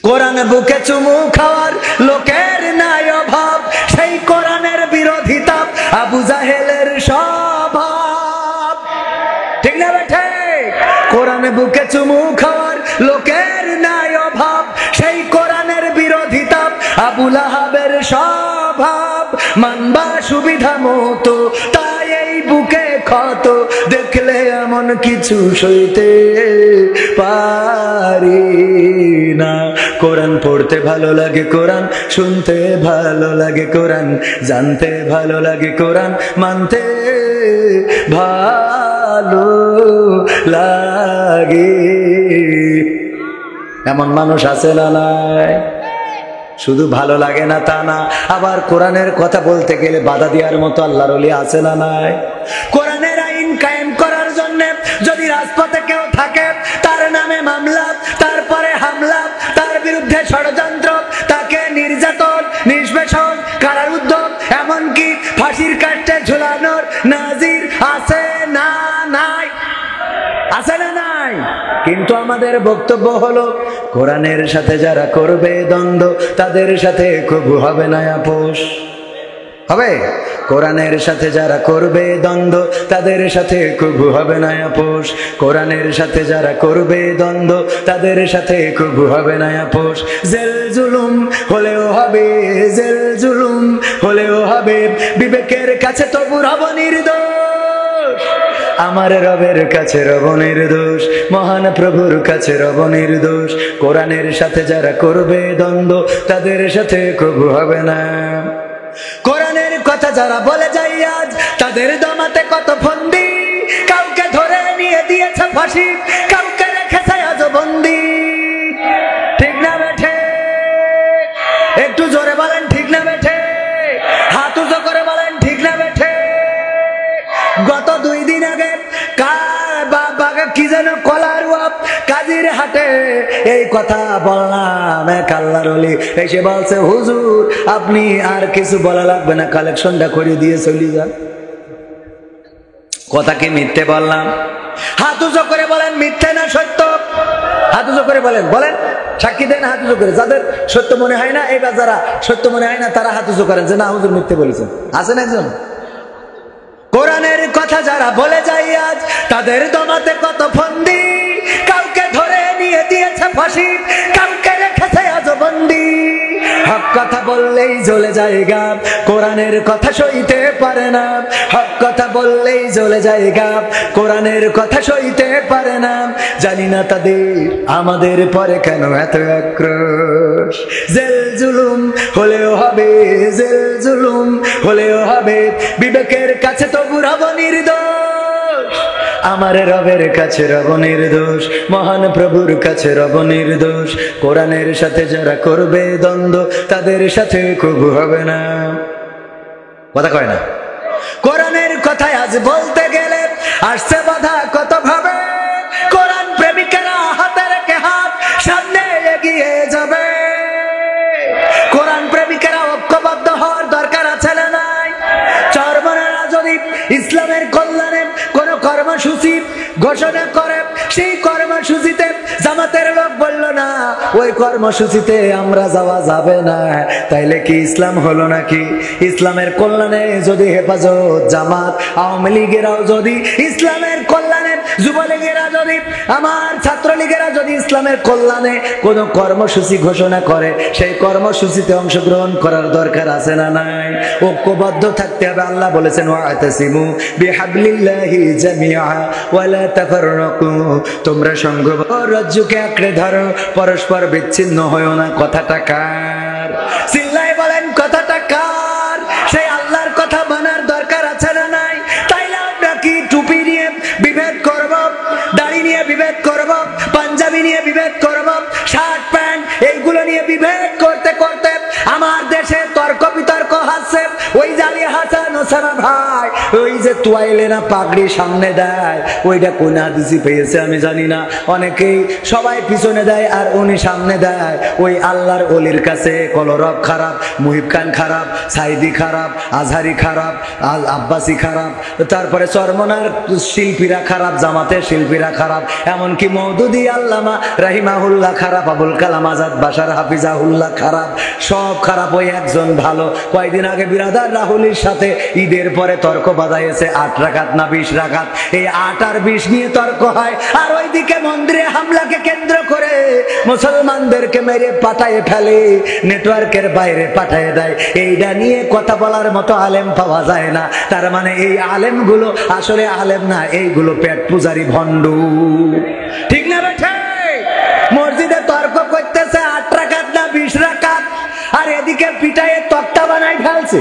কোরআন বুকে চুমু খাওয়ার লোকের নাই অভাব, সেই কোরআনের বিরোধিতা আবু জাহেলের স্বভাব। ঠিক না বেঠে? কোরআন বুকে চুমু খাওয়ার লোকের নাই অভাব, সেই কোরআনের বিরোধিতা আবু লাহাবের স্বভাব। মানবা সুবিধা মতো, তাই এই বুকে ক্ষত, দেখলে এমন কিছু সইতে পারি না। কোরআন পড়তে ভালো লাগে, কোরআন শুনতে ভালো লাগে, কোরআন জানতে ভালো লাগে, কোরআন মানতে ভালো লাগে। এমন মানুষ আছে না নাই? শুধু ভালো লাগে না তা না, আবার কোরআনের কথা বলতে গেলে বাধা দেওয়ার মতো আল্লাহর ওলি আছে না নাই? কোরআনের আইন কায়েম করার জন্য যদি রাজপথে কেউ থাকে, তার নামে মামলা, তারপরে হামলা, তার বিরুদ্ধে ষড়যন্ত্র, তাকে নির্যাতন, নিষ্পেষণ, কারারুদ্ধ, এমনকি ফাঁসির কাষ্টে ঝুলানোর নাজির আছে না নাই? আছে না নাই? কিন্তু আমাদের বক্তব্য হলো, কোরআনের সাথে যারা করবে দ্বন্দ্ব, তাদের সাথে কবু হবে না আপোষ। হবে? কোরআনের সাথে যারা করবে দ্বন্দ্ব, তাদের সাথে কবু হবে না আপোষ। কোরআনের সাথে যারা করবে দ্বন্দ্ব, তাদের সাথে কবু হবে না আপোষ। জেল জুলুম হলেও হবে, জেল জুলুম হলেও হবে, বিবেকের কাছে তবু রব নির্দোষ। আমার রবের কাছে রব নির্দোষ, মহান প্রভুর কাছে রব নির্দোষ। কোরআনের সাথে যারা করবে দ্বন্দ্ব, তাদের সাথে কবু হবে না। কোরআনের কথা যারা বলে যায় আজ, তাদের দমাতে কত ফন্দি, কাউকে ধরে নিয়ে দিয়েছে ফাঁসি, কাউকে রেখেছে আজ বন্দি। ঠিক না বেঠে? একটু জোরে বলেন ঠিক না বেঠে? হাত উঁচু করে বলেন ঠিক না বেঠে? গত 2 দিন আগে কি যেন কলারওয়াপ কাজির হাটে এই কথা বললাম, এক আল্লাহর ওলি এসে বলছে, হুজুর আপনি আর কিছু বলা লাগবে না, কালেকশনটা করে দিয়ে চলে যান। কথা কি মিথ্যে বললাম? হাত উঁচু করে বলেন মিথ্যে না সত্য? হাত উঁচু করে বলেন, বলেন, সাক্ষী দেন হাত উঁচু করে। যাদের সত্য মনে হয় না, এইবার যারা সত্য মনে হয় না, তারা হাত উঁচু করেন যে না হুজুর মিথ্যে বলেছেন। আছেন একজন? কোরআনের কথা যারা বলে যায় আজ, তাদের দমাতে কত ফন্দি, কাউকে ধরে নিয়ে দিয়েছে ফাঁসি, কাউকে রেখেছে আজ বন্দি। হক কথা বললেই জ্বলে যায় গা, কোরআনের কথা সইতে পারে না। হক কথা বললেই জ্বলে যায় গা, কোরআনের কথা সইতে পারে না। জানি না তাদের আমাদের পরে কেন এত আক্রোশ। জেল জুলুম হলেও হবে, জেল জুলুম হলেও হবে, বিবেকের কাছে তবু রব নির্দোষ। আমার রবের কাছে রব নির্দোষ, মহান প্রভুর কাছে রব নির্দোষ। কোরআনের সাথে যারা করবে দ্বন্দ্ব, তাদের সাথে কবু হবে না। কথা কয় না? কোরআনের কথায় আজ বলতে গেলে আসছে বাধা কত ভাবে, কোরআন প্রেমিকেরা হাতে রেখে হাত সামনে এগিয়ে যাবে। কোরআন প্রেমিকেরা ঐক্যবদ্ধ হওয়ার দরকার আছে না নাই? চরমনারা যদি ইসলামের কল্যাণে কোন কর্মসূচি ঘোষণা করে, সেই কর্মসূচিতে জামাতের লোক বলল না ওই কর্মসূচিতে আমরা যাওয়া যাবে না, তাইলে কি ইসলাম হলো নাকি? ইসলামের কল্যাণে যদি হেফাজত, জামাত, আওয়ামী লীগেরাও যদি ইসলামের কল্যাণে যুবলীগেরা যদি, আমার ছাত্রলীগেরা যদি ইসলামের কল্যাণে কোন কর্মসূচি ঘোষণা করে, সেই কর্মসূচিতে অংশগ্রহণ করার দরকার আছে না নাই? ঐক্যবদ্ধ থাকতে হবে। আল্লাহ বলেছেন ওয়াতাসিমু বিহাবলিল্লাহি জামিআ ওয়া লা তাফাররাকু, তোমরা সংঘবদ্ধ রজ্জুকে আঁকড়ে ধরো, পরস্পর বিচ্ছিন্ন হয়ো না। কথাটা কার? চিল্লায় বলেন কথাটা কার? সেই আল্লাহর কথা মানার দরকার আছে না নাই? তাইলে আমরা কি টুপি নিয়ে বিভেদ করব, দাড়ি নিয়ে বিভেদ করব, পাঞ্জাবি নিয়ে বিভেদ করব, শার্ট প্যান্ট এইগুলো নিয়ে বিভেদ করতে করতে আমার দেশে তর্ক বিতর্ক হাসছে। ওই জালি হাসান ওসামা ভাই, ওই যে তোয়াইলে না পাগড়ি সামনে দেয়, ওইটা কোন হাদিসে পেয়েছে আমি জানি না। অনেকেই সবাই পিছনে দেয় আর উনি সামনে দেয়। ওই আল্লাহর ওলির কাছে কলরব খারাপ, মুহিব খান খারাপ, সাইদি খারাপ, আজহারি খারাপ, আব্বাসি খারাপ, তারপরে চরমনার শিল্পীরা খারাপ, জামাতের শিল্পীরা খারাপ, এমনকি মওদুদি আল্লামা রাহিমাহুল্লাহ খারাপ, আবুল কালাম আজাদ বাশার হাফিজাহুল্লাহ খারাপ, সব খারাপ। ওই একজন ভালো। কয়েকদিন আগে বিরাদার রাহুলের সাথে ঈদের পরে তর্ক বাজাইছে 8 রাকাত না 20 রাকাত। এই 8 আর 20 নিয়ে তর্ক হয়, আর ওইদিকে মন্দিরে হামলাকে কেন্দ্র করে মুসলমানদেরকে মেরে পাঠায় ফেলে, নেটওয়ার্কের বাইরে পাঠায় দেয়। এইটা নিয়ে কথা বলার মতো আলেম পাওয়া যায় না। তার মানে এই আলেমগুলো আসলে আলেম না, এইগুলো পেট পূজারি ভণ্ড। ঠিক না বেঠে? মসজিদে তর্ক করতেছে 8 রাকাত না 20 রাকাত, আর এদিকে পিটায়ে তক্তা বানাই ফেলছে।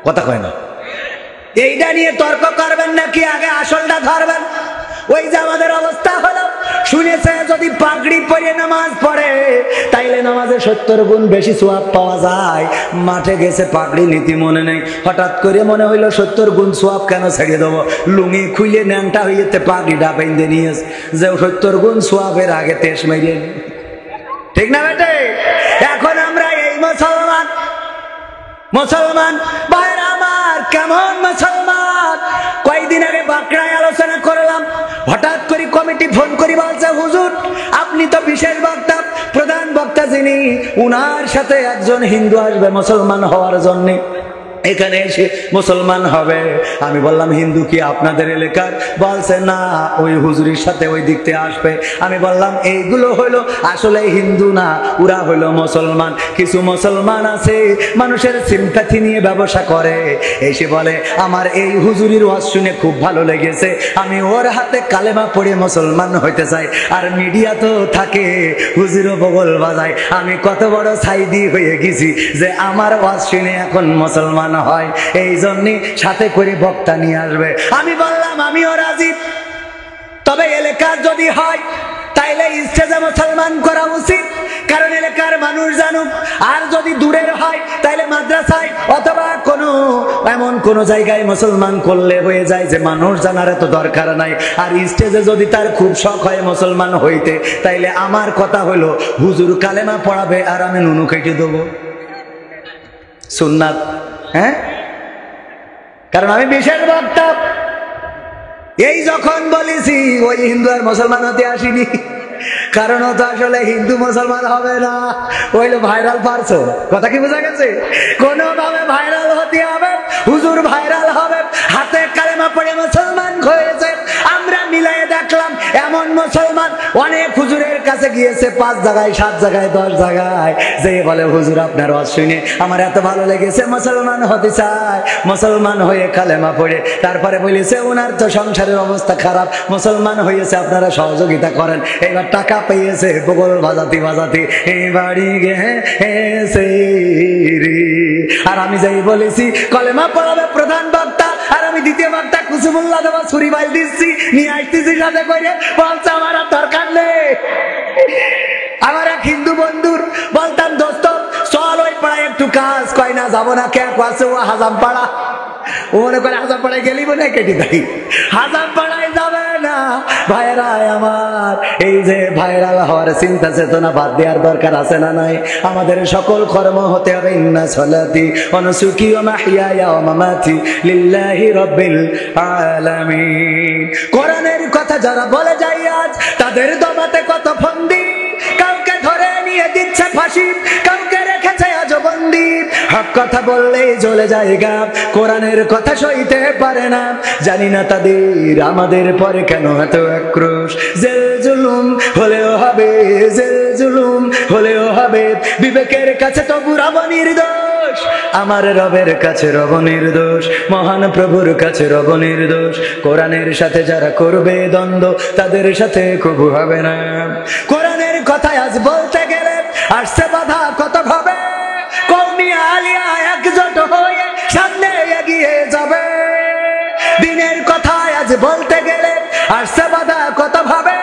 কথা কয় না? এইটা নিয়ে তর্ক করবেন নাকি আগে আসলটা ধরবেন? ওই যে আমাদের অবস্থা হলো, শুনেছে যদি পাগড়ি পরে নামাজ পড়ে তাইলে নামাজে 70 গুণ বেশি সোয়াব পাওয়া যায়। মাঠে গেছে পাগড়ি নীতি মনে নেই, হঠাৎ করে মনে হইলো 70 গুণ সোয়াব কেন ছেড়ে দেবো, লুঙ্গি খুলে ন্যাংটা হইতে পাগড়িটা বেঁধে নিয়েছে যে 70 গুণ সোয়াবের আগে তেজ মেরে। ঠিক না বেটে? এখন আমরা এই মুসলমান ভাইরা আমার, কেমন মুসলমান? কয়েকদিন আগে বাঁকড়ায় আলোচনা করলাম, হঠাৎ করে কমিটি ফোন করে বলছে হুজুর আপনি তো বিশেষ বক্তা, প্রধান বক্তা যিনি, উনার সাথে একজন হিন্দু আসবে মুসলমান হওয়ার জন্য, এখানে এসে মুসলমান হবে। আমি বললাম হিন্দু কি আপনাদের এলাকার? বলছে না, ওই হুজুরির সাথে ওই দিক থেকে আসবে। আমি বললাম এইগুলো হইলো আসলে হিন্দু না, ওরা হইলো মুসলমান। কিছু মুসলমান আছে মানুষের সিম্প্যাথি নিয়ে ব্যবসা করে, এসে বলে আমার এই হুজুরির ওয়াজ শুনে খুব ভালো লেগেছে, আমি ওর হাতে কালেমা পড়ে মুসলমান হইতে চাই। আর মিডিয়া তো থাকে, হুজুরও বগল বাজায়। আমি কত বড় সাইদি হয়ে গেছি যে আমার ওয়াজ শুনে এখন মুসলমান হয়, এই জন্য সাথে করে বক্তা নিয়ে আসবে। আমি বললাম আমিও রাজি, তবে এলাকার যদি হয় তাইলে স্টেজে মুসলমান করা উচিত, কারণ এলাকার মানুষ জানুক। আর যদি দূরের হয় তাইলে মাদ্রাসায় অথবা এমন কোন জায়গায় মুসলমান করলে হয়ে যায় যে মানুষ জানার এত দরকার নাই। আর স্টেজে যদি তার খুব শখ হয় মুসলমান হইতে, তাইলে আমার কথা হলো হুজুর কালেমা পড়াবে আর আমি নুনু কেটে দেবো। সুন্নাত, হ্যাঁ? কারণ আমি বিশেষ বক্তা। এই যখন বলেছি ওই হিন্দু আর মুসলমান হতে আসিনি, কারণ তো আসলে হিন্দু মুসলমান হবে না, ওইলো ভাইরাল পারছো। কথা কি বোঝা গেছে? কোনোভাবে ভাইরাল হতে হবে, হুজুর ভাইরাল হবে, হাতে কালেমা পড়ে মুসলমান হয়েছে। আমরা মিলাই দেখলাম এমন মুসলমান অনেক হুজুরের কাছে গিয়েছে, 5 জায়গায় 7 জায়গায় 10 জায়গায়, যে বলে হুজুর আপনার ওয়াজ শুনে আমার এত ভালো লেগেছে, মুসলমান হতে চায়। মুসলমান হয়ে কালেমা পড়ে তারপরে বলেছে ওনার তো সংসারের অবস্থা খারাপ, মুসলমান হয়েছে, আপনারা সহযোগিতা করেন। এবার টাকা পেয়েছে, বগল বাজাতে বাজাতে বাড়ি গেছে রে। আর আমি যাই বলেছি কলেমা পড়াবে প্রধান বক্তা, আর আমি দ্বিতীয় বক্তা কুসুমুল্লাহ দেওয়া ছুরি বাইল দিচ্ছি, নিয়ে আসতেছি সাথে করে, বলছে আমার আর দরকার নেই। আমার এক হিন্দু বন্ধুর বলতাম দোস্ত চল ওই পাড়ায় একটু কাজ, কয় না যাবো না, কে আছে ও হাজাম পাড়া, ও মনে করে হাজাম পাড়ায় গেলি মনে কেটে দেয়, হাজাম পাড়ায় যাবে না। ভাইরা আমার, এই যে ভাইরাল হওয়ার চিন্তা চেতনা বাদ দেওয়ার দরকার আছে না নাই? আমাদের সকল কর্ম হতে হবে ইন্না সলাতি ওয়া নুসুকি ওয়া মাহইয়ায়া ওয়া মামাতি লিল্লাহি রাব্বিল আলামিন। কোরআনের কথা যারা বলে যায় আজ, তাদের দমাতে কত ফন্দি, কাউকে ধরে নিয়ে দিচ্ছে ফাঁসি, কাউকে রেখেছে আজ বন্দি। হক কথা বললেই জ্বলে যায় গা, কোরআনের কথা সইতে পারে না। জানি না তাদের আমাদের পরে কেন এত আক্রোশ। জেল জুলুম হলেও হবে, জেল জুলুম হলেও হবে, বিবেকের কাছে তবু রব নির্দোষ, আমার রবের কাছে রব নির্দোষ, মহান প্রভুর কাছে রব নির্দোষ। কোরআনের সাথে যারা করবে দ্বন্দ্ব তাদের সাথে কবু হবে না। কোরআনের কথা আজ বলতে গেলে আসছে বাধা কত ভাবে, কওমি আলিয়া একজোট হয়ে সামনে এগিয়ে যাবে। দিনের কথা আজ বলতে গেলে আসছে বাধা কত ভাবে,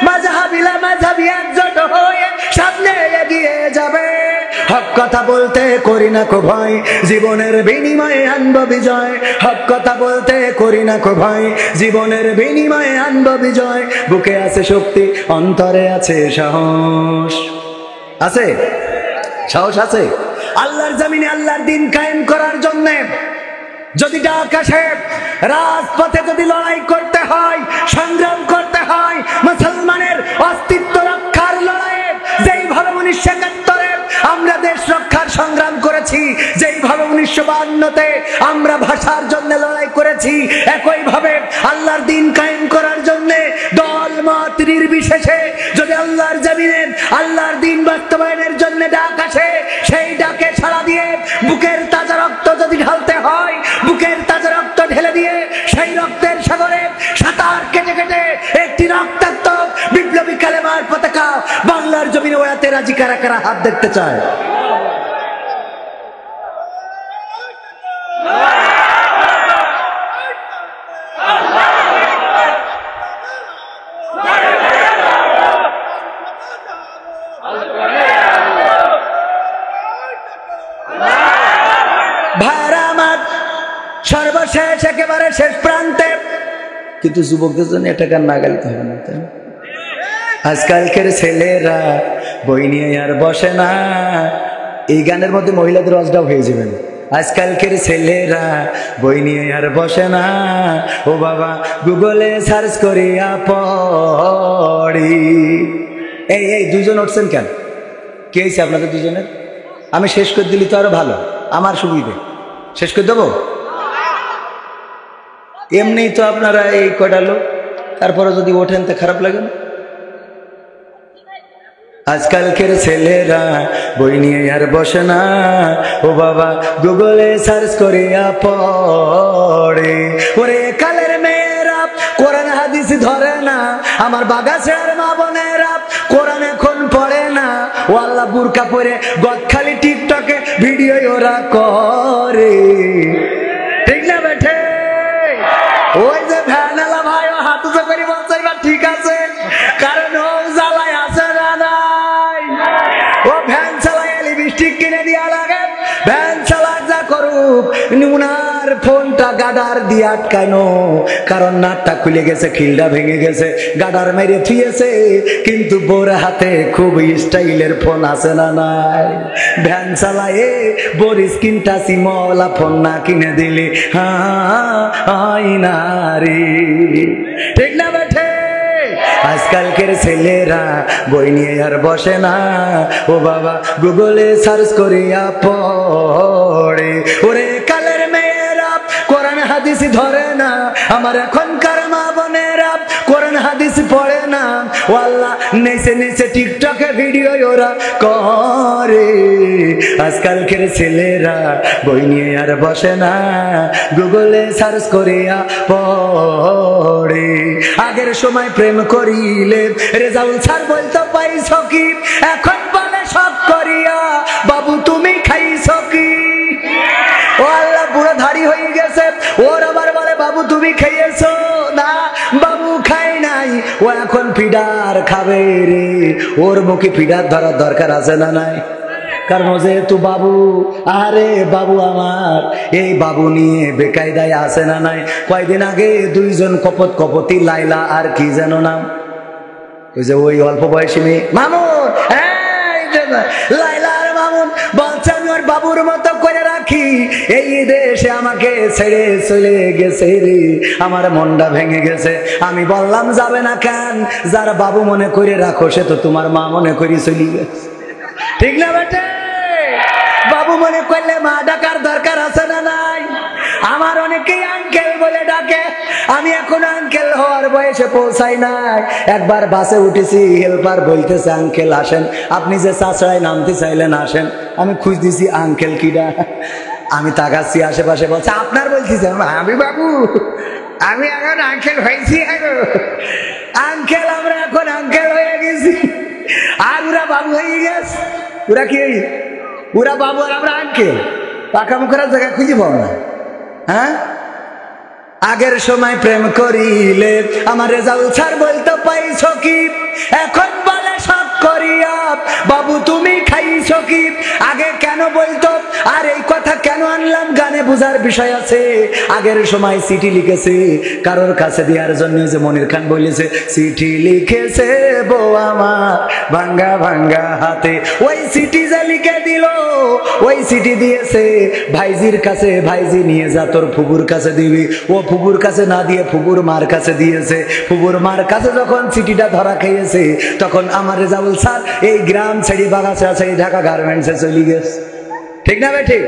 মাযহাবিলা মাযহাবি একজোট হয়ে সামনে এগিয়ে যাবে। হক কথা বলতে করি না কো ভয়, জীবনের বিনিময়ে আনব বিজয়। হক কথা বলতে করি না কো ভয়, জীবনের বিনিময়ে আনব বিজয়। বুকে আছে শক্তি, অন্তরে আছে সাহস। আছে সাহস আছে আল্লাহর জমিনে আল্লাহর দিন কায়েম করার জন্য। যদি ডাক আসে, রাজপথে যদি লড়াই করতে হয়, সংগ্রাম করতে হয়, মুসলমানের অস্তিত্ব রক্ষার লড়াইয়ে যেইভাবে 1971-এ আমরা দেশ রক্ষার সংগ্রাম করেছি, যেইভাবে 1952-তে আমরা ভাষার জন্য লড়াই করেছি, একইভাবে আল্লাহর দিন কায়েম করার জন্য দল মত নির্বিশেষে যদি আল্লাহর জমিনে আল্লাহর দিন বাস্তবায়নের জন্য ডাক আসে, সেই ডাকে সাড়া দিয়ে বুকের তাজা রক্ত যদি ঢালতে হয়, বুকের তাজা রক্ত ঢেলে দিয়ে সেই রক্তের সাগরে সাঁতার কেটে কেটে একটি রক্তাক্ত বিপ্লবী কালেমার পতাকা বাংলার জমিনে ওড়াতে রাজি কারা কারা হাত দেখতে চায়? সর্বশেষ একেবারে শেষ প্রান্তে, কিন্তু যুবকদের জন্য এটা গান না গাইতে হবে না। আজকালকের ছেলেরা বই নিয়ে আর বসে না। এই গানের মধ্যে মহিলাদের রসটাও হয়ে যাবেন। আজকালকের ছেলেরা বই নিয়ে আর বসে না, ও বাবা গুগলে সার্চ করিয়া পড়ি। এই দুজন উঠছেন কেন? কে হয়েছে আপনাদের দুজনের? আমি শেষ করে দিলি তো আরো ভালো, আমার সুবিধে। শেষ করে দেবো? এমনি তো আপনারা এই কটা লোক, তারপরে যদি ওঠেন তো খারাপ লাগে না। আজকালকের ছেলেরা বই নিয়ে আর বসে না, ও বাবা গুগলে সার্চ করিয়া পড়ে। ওরে কালের মেয়েরা কোরআন হাদিস ধরে না, আমার বাগাছের মা বোনেরা কোরআন এখন পড়ে না। ও আল্লাহ বুরকা পরে গদখালি টিকটকে ভিডিও ওরা করে, ঠিক না বেঠে? ওই যে ভ্যানালা ভাই ও হাত উঁচু করে বলছে এবার ঠিক আছে, কারণ ও জ্বালায় আছে না নাই। ও ভ্যান চালায় লিপস্টিক কিনে দিয়া লাগে, ভ্যান চালাক যা করুক, উনার ফোনটা গাডার দিয়ে আটকানো, কারণ নাটটা খুলে গেছে, খিলটা ভেঙে গেছে, গাডার মেরে থুয়েছে, কিন্তু বোর হাতে খুব স্টাইলের ফোন আছে না নাই। ভ্যান চালায় বোর স্ক্রিন টাচি মওলা ফোন না কিনে দিলে হাই না রে, ঠিক না বেঠে? আজকালকের ছেলেরা বই নিয়ে আর বসে না, ও বাবা গুগলে সার্চ করিয়া পড়ে। ওরে কালের মেয়েরা কোরআন হাদিস ধরে না, আমার এখনকার মা বোনেরা কোরআন হাদিস পড়ে না। ও আল্লাহ নেচে নেচে টিকটকে ভিডিও ওরা করে। আজকালকের ছেলেরা বই নিয়ে আর বসে না, গুগলে সার্চ করিয়া পড়ে। আগের সময় প্রেম করিলে রেজাউল স্যার বলতো পাইছ কি, এখন বলে সব করিয়া বাবু তুমি খাইছ কি। ও আল্লাহ বুড়ো ধারি হয়ে গেছে, ওর আবার বলে বাবু তুমি খাইয়েছো না, বাবু খাই নাই। ও এখন ফিডার খাবে রে, ওর মুখে ফিডার ধরার দরকার আছে না নাই? কারণ যেহেতু বাবু, আরে বাবু আমার, এই বাবু নিয়ে বেকায়দায় আছে না নাই? কয়দিন আগে দুইজন কপতি লাইলা আর কি যেন নাম, ওই যে ওই অল্প বয়সী মেয়ে মামুন, লাইলা আর মামুন বলছে আমি ওর বাবুর মতো করে রাখি, এই দেশে আমাকে ছেড়ে চলে গেছে রে, আমার মনটা ভেঙে গেছে। আমি বললাম যাবে না কেন, যার বাবু মনে করে রাখো সে তো তোমার মা মনে করে চলে গেছে, ঠিক না বেটে? বাবু বাবু মনে করলে মা ডাকার দরকার আছে না নাই? আমার অনেকেই আঙ্কেল বলে ডাকে, আমি এখন আঙ্কেল হওয়ার বয়সে পৌঁছাই নাই। একবার বাসে উঠেছি, হেল্পার বলতেছে আঙ্কেল আসেন, আপনি যে চাচায় নামতে চাইলেন আসেন। আমি খুঁজ দিছি আঙ্কেল কিডা, আমি তাকাচ্ছি আশেপাশে, বলছে আপনার বলতেছে। আমি বাবু আমি এখন আঙ্কেল হয়েছি, আঙ্কেল আমরা এখন আঙ্কেল হয়ে গেছি, আর ওরা বাবু হয়ে গেছে। ওরা কি, ওরা বাবু আর আমরা আঙ্কেল, পাকা মুখের জায়গা খুঁজে পাও না। হ্যাঁ, আগের সময় প্রেম করিলে আমার রেজাউল স্যার বলতো পাইছো কি, এখন বলে সব করিয়া বাবু তুমি খাইছো কি। আগে কেন বলতো, আর এই কথা কেন আনলাম, গানে বোঝার বিষয় আছে। আগের সময় চিঠি লিখেছে কারোর কাছে দেওয়ার জন্য, যে মনির খান বলেছে চিঠি লিখেছে বউ আমার ভাঙ্গা ভাঙ্গা হাতে, ওই চিঠি যে লিখে দিল, ওই চিঠি দিয়েছে ভাইজির কাছে, ভাইজি নিয়ে যা তোর ফুবুর কাছে দিবি। ও ফুবুর কাছে না দিয়ে ফুবুর মার কাছে দিয়েছে। ফুবুর মার কাছে যখন চিঠিটা ধরা খেয়েছে, তখন আমার রেজাউল স্যার এই গ্রাম ছেড়ে বাগাছা ছেড়ে ঢাকা গার্মেন্টসে চলে গেছে। ঠিক না ভাই? ঠিক।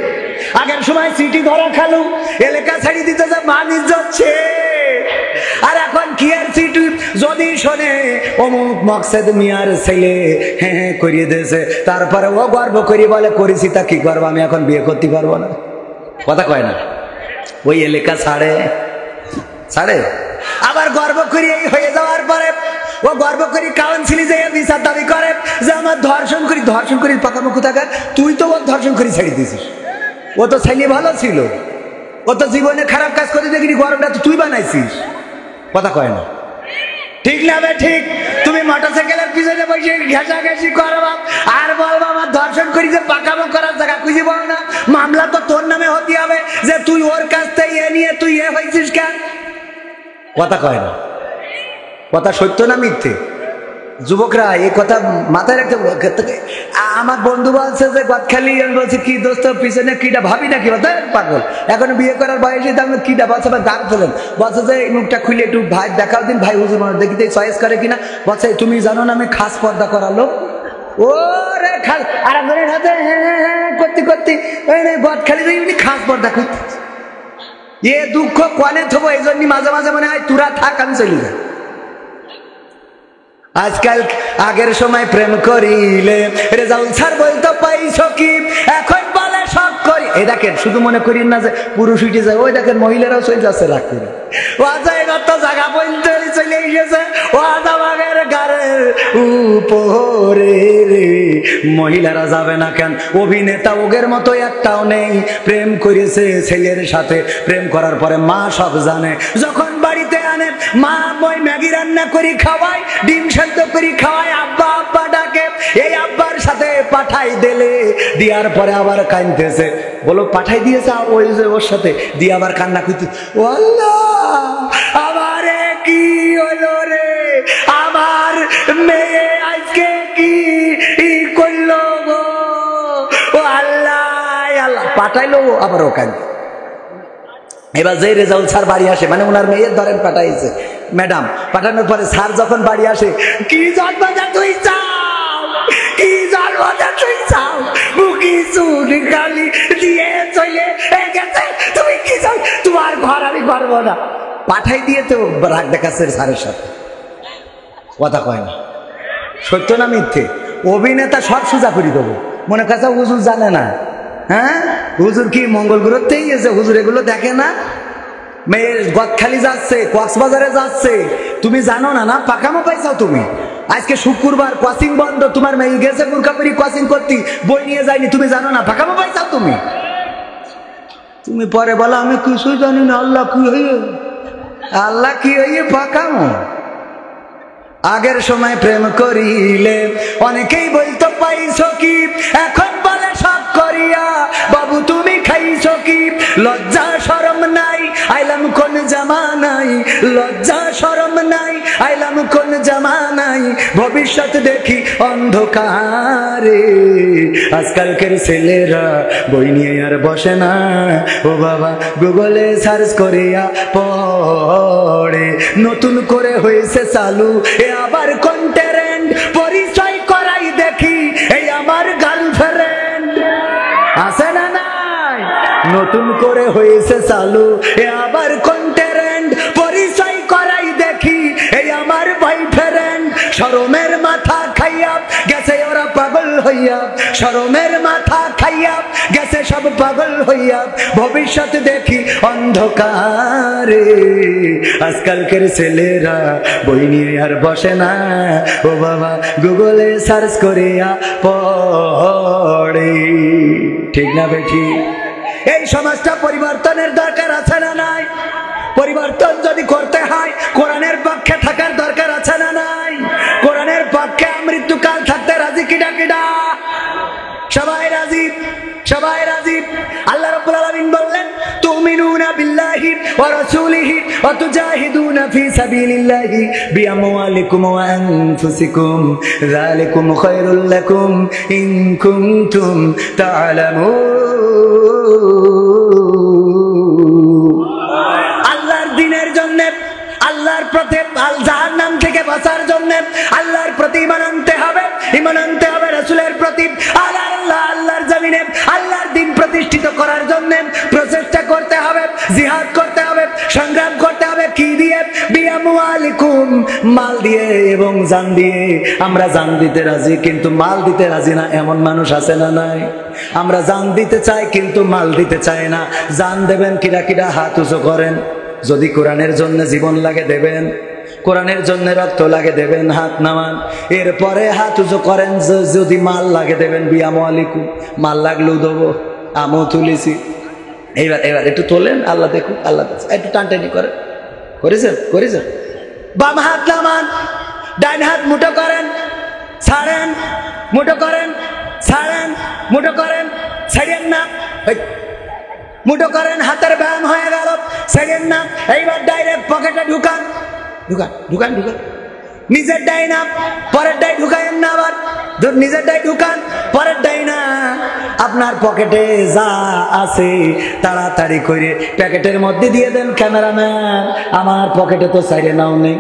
আগের সময় চিঠি ধরা খালু, এলাকা ছেড়ে দিতে যে মানুষ যাচ্ছে। আর এখন কি আর চিঠি যদি শোনে অমুক মকসেদ মিয়ার ছেলে হ্যাঁ হ্যাঁ করিয়ে দিয়েছে, তারপরে ও গর্ব করি বলে করেছি তা কি করবো, আমি এখন বিয়ে করতে পারবো না। কথা কয় না, ওই এলাকা ছাড়ে ছাড়ে। আবার গর্ব করি এই হয়ে যাওয়ার পরে ও গর্ব করি কাউন্সিলে যে বিচার দাবি করে যে আমার ধর্ষণ করি পাকামো কোথাকার, তুই তো ওর ধর্ষণ করি ছেড়ে দিয়েছিস। ও তো ছেলে ভালো ছিল, ও তো জীবনে খারাপ কাজ করে দেখিনি, গরমটা তো তুই বানাইছিস। কথা কয় না, ঠিক না বে? ঠিক। তুমি মোটরসাইকেলের পিছনে বসে ঘেঁষাঘেঁষি করবা আর বলবা আমার ধর্ষণ করি, যে পাকামো করার জায়গা খুঁজে পাও না। মামলা তো তোর নামে হতে হবে যে তুই ওর কাছ থেকে এ নিয়ে তুই এ হয়েছিস কেন। কথা কয় না, কথা সত্য না মিথ্যে? যুবকরা এই কথা মাথায় রাখতে। আমার বন্ধু বলছে যে গদখালি, আমি বলছি কি দোস্ত পিছনে কিটা ভাবি নাকি, পাগল এখন বিয়ে করার বয়সে তাহলে কিটা বলছে বা গান ফেলেন, বলছে যে মুখটা খুলে একটু ভাই দেখাও দিন, ভাই হুজুর মানুষ দেখি চয়েস করে কিনা। বলছে তুমি জানো না আমি খাস পর্দা করালো। ও রে খাস, আর একজনের হাতে হ্যাঁ হ্যাঁ হ্যাঁ করতে করতে গদখালি উনি খাস পর্দা করতে। এ দুঃখ কনে থবো, এই জন্য মাঝে মাঝে মনে হয় তোরা থাক আমি চলে যাই। আজকাল আগের সময় প্রেম করিলে রেজাউল স্যার বলতো পাইছো কি, এখন বলে সব করি। এই দেখেন, শুধু মনে করি না যে পুরুষ উঠে যায়, ওই দেখেন মহিলারাও চলে যাচ্ছে রাগ করে। ও তো জায়গা বলতে চলে এসেছে, ও আজাবাগের গাড়ের উপরে রে, মহিলারা যাবে না কেন? অভিনেতা ওগের মতো একটাও নেই, প্রেম করেছে ছেলের সাথে, প্রেম করার পরে মা সব জানে। যখন বাড়িতে আনে মা ওই ম্যাগি রান্না করি খাওয়ায়, ডিম সেদ্ধ করি খাওয়ায়, আব্বা আব্বা ডাকে, এই আব্বার সাথে পাঠাই দিলে, দেওয়ার পরে আবার কাঁদতেছে। বলো পাঠাই দিয়েছে ওই যে ওর সাথে দিয়ে আবার কান্না করতে, ও আল্লাহ আমারে কি হলো রে, আমার মেয়ে আজকে কি করলো গো, ও আল্লাহ আল্লাহ পাঠাইলো, আবার ও কাঁদে। এবার যে রেজাউল স্যার বাড়ি আসে, মানে ওনার মেয়ের ধরেন পাঠাইছে ম্যাডাম, পাঠানোর পরে স্যার যখন বাড়ি আসে, কি জন্মটা তুই চাও, কি জন্মটা তুই চাও, বুকি চুরি গালি দিয়ে চলে গেছে, তুমি কি চাও, তোমার ঘর আমি করবো না। পাঠাই দিয়ে তো রাগ দেখাচ্ছে স্যারের সাথে। কথা কয় না, সত্য না মিথ্যে? অভিনেতা সব সোজা করে দেবো, মনে কাছে হুজুর জানে না। হ্যাঁ, হুজুর কি মঙ্গল গ্রহতেই এসে, হুজুর এগুলো দেখে না? মেয়ে গদখালি যাচ্ছে, কক্সবাজারে যাচ্ছে, তুমি জানো না? না পাকামো পাইছাও তুমি। আজকে শুক্রবার, কোচিং বন্ধ, তোমার মেয়ে গেছে বোরকাপুরি কোচিং করতে, বই নিয়ে যায়নি, তুমি জানো না? পাকামো পাইছাও তুমি। তুমি পরে বলো আমি কিছুই জানি না, আল্লাহ কি হইয়ে, আল্লাহ কি হইয়ে পাকামো। আগের সময় প্রেম করিলে অনেকেই বলতো পাইছো কি, এখন বলে সব করিয়া বাবু তুমি খাইছো কি। লজ্জা শরম নাই, আইলাম কোন জামানাই, লজ্জা শরম নাই, আইলাম কোন জামানাই, ভবিষ্যৎ দেখি অন্ধকারে। আজকালকের ছেলেরা বই নিয়ে আর বসে না, ও বাবা গুগলে সার্চ করিয়া পড়ে, নতুন করে হয়েছে চালু এ আবার কন্টেন্ট, পরিচয় করাই দেখি এই আমার গার্লফ্রেন্ড আছে না। হয়েছে চালু, এ আবার কোন ট্রেন্ড, পরিচয় করাই দেখি এই আমার বয়ফ্রেন্ড। শরমের মাথা খাইয়া গেছে ওরা পাগল হইয়া, শরমের মাথা খাইয়া গেছে সব পাগল হইয়া, ভবিষ্যৎ দেখি অন্ধকারে। আজকালকের ছেলেরা বই নিয়ে আর বসে না, ও বাবা গুগলে সার্চ করিয়া পড়ে। ঠিক না বেঠি? এই সমাজটা পরিবর্তনের দরকার আছে না নাই? পরিবর্তন যদি করতে হয় কোরআনের পক্ষে থাকার দরকার আছে না নাই? কোরআনের পক্ষে মৃত্যুকাল থাকতে রাজি কিডা কিডা? সবাই রাজি, সবাই রাজি। আল্লাহ রাব্বুল আলামিন বললেন, তুমিনুনা বিল্লাহি ওয়া রাসূলিহি ওয়া তুজাহিদুনা ফি সাবিলিল্লাহি বিআমওয়ালিকুম ওয়া আনফুসিকুম যালিকুম খায়রুল লাকুম ইন কুনতুম তা'লামুন। আল্লাহর দ্বীনের জন্য, আল্লাহর পথে জাহান্নাম থেকে বাঁচার জন্য আল্লাহর প্রতি ঈমান আনতে হবে, ঈমান আনতে হবে রাসূলের প্রতি। আল্লাহর জমিনে আল্লাহর দ্বীন প্রতিষ্ঠিত করার জন্য প্রচেষ্টা করতে হবে, জিহাদ করতে হবে, সংগ্রাম করতে হবে। কি দিয়ে? বিআমওয়ালিকুম, মাল দিয়ে এবং জান দিয়ে। আমরা জান দিতে রাজি কিন্তু মাল দিতে রাজি না, এমন মানুষ আছে না নাই? আমরা জান দিতে চাই কিন্তু মাল দিতে চাই না। জান দেবেন কিরা কিরা? হাত উঁচু করেন। যদি কোরআনের জন্য জীবন লাগে দেবেন, কোরআনের জন্য রক্ত লাগে দেবেন, হাত নামান। এরপরে হাত উঁচু করেন যদি মাল লাগে দেবেন। বিআমওয়ালিকুম, মাল লাগলেও দেবো, আমও তুলেছি। এইবার এবার একটু তোলেন, আল্লাহ দেখুন, আল্লাহ একটু টানটানি করেন। করেছেন? করেছেন? বাম হাত নামান, ডান হাত মুঠো করেন, ছাড়েন, মুঠো করেন, ছাড়েন, মুঠো করেন, ছাড়েন না, মুঠো করেন। হাতের ব্যায়াম হয়ে গেল, ছাড়েন না। এইবার ডাইরেক্ট পকেটে ঢুকান, ঢুকান, ঢুকান, ঢুকান। নিজের ডাই না, পরের ডাই ঢুকায়েন না। আবার নিজের ডাই ঢুকান, পরের ডাই না। আপনার পকেটে যা আছে তাড়াতাড়ি করে প্যাকেটের মধ্যে দিয়ে দেন। ক্যামেরাম্যান, আমার পকেটে তো সাইডে নাও নেই,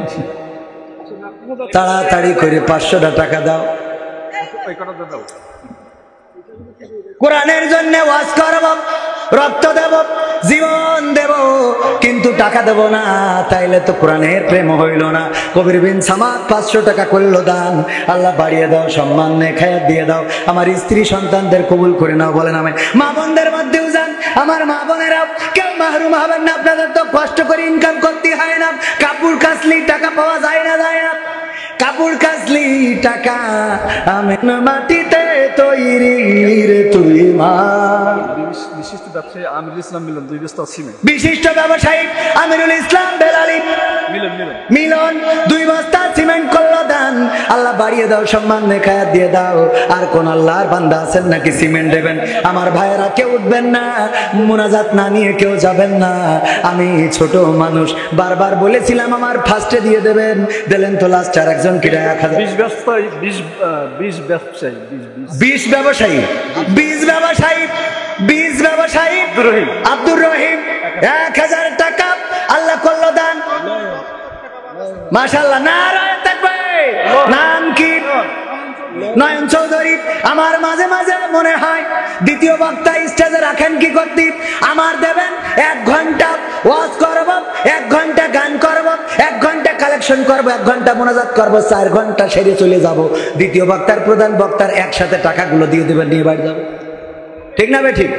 তাড়াতাড়ি করে 500 টাকা দাও। কোরআনের জন্য ওয়াজ করব, রক্ত দেব, জীবন দেব, কিন্তু টাকা দেব না। তাইলে তো কোরআনের প্রেম হইল না। কবির বিন সামাদ 500 টাকা করলো দান। আল্লাহ বাড়িয়ে দাও, সম্মান নে, খায়াত দিয়ে দাও। আমার স্ত্রী সন্তানদের কবুল করে নাও। বলেন আমি। মা বোনদের মধ্যেও যান, আমার মা বোনেরাও কেউ মাহরুম হবেন না। আপনাদের তো কষ্ট করে ইনকাম করতে হয় না। কাপড় কাচলি টাকা পাওয়া যায় না, যায় না। কাপড় কাচলি টাকা আমেন মাটিতে তৈরি রে তুই মা। বিশিষ্ট ব্যবসায়ী আমিরুল ইসলাম মিলন 2 বস্তা সিমেন্ট। বিশিষ্ট ব্যবসায়ী আমিরুল ইসলাম বেলালি মিলন 2 বস্তা সিমেন্ট করলো দান। আল্লাহ বাড়িয়ে দাও, সম্মান নেখায়াত দিয়ে দাও। আর কোন আল্লাহর বান্দা আছেন নাকি সিমেন্ট দেবেন? আমার ভাইয়েরা কেউ উঠবেন না, মুনাজাত না নিয়ে কেউ যাবেন না। আমি ছোট মানুষ, বারবার বলেছিলাম আমার ফার্স্টে দিয়ে দেবেন, দিলেন তো লাস্ট আর একজন কিরা 1000। 20 ব্যবসায়ী, 20 ব্যবসায়ী, 20 ব্যবসায়ী, 20 ব্যবসায়ী, 20 ব্যবসায়ী আব্দুর রহিম 1000 টাকা আল্লাহ করলো দান। মাশাআল্লাহ, নারায়ে তাকবীর। নাম কি? নয়ন চৌধুরী। আমার মাঝে মাঝে মনে হয় দ্বিতীয় বক্তা স্টেজে রাখেন কি করতে? আমার দেবেন 1 ঘন্টা ওয়াজ করব, 1 ঘন্টা গান করব, 1 ঘন্টা কালেকশন করব, 1 ঘন্টা মোনাজাত করব, 4 ঘন্টা সেরে চলে যাব। দ্বিতীয় বক্তার প্রধান বক্তার একসাথে টাকাগুলো দিয়ে দেবেন, নিয়ে বাড়ি যাবো। ঠিক না বে ঠিক?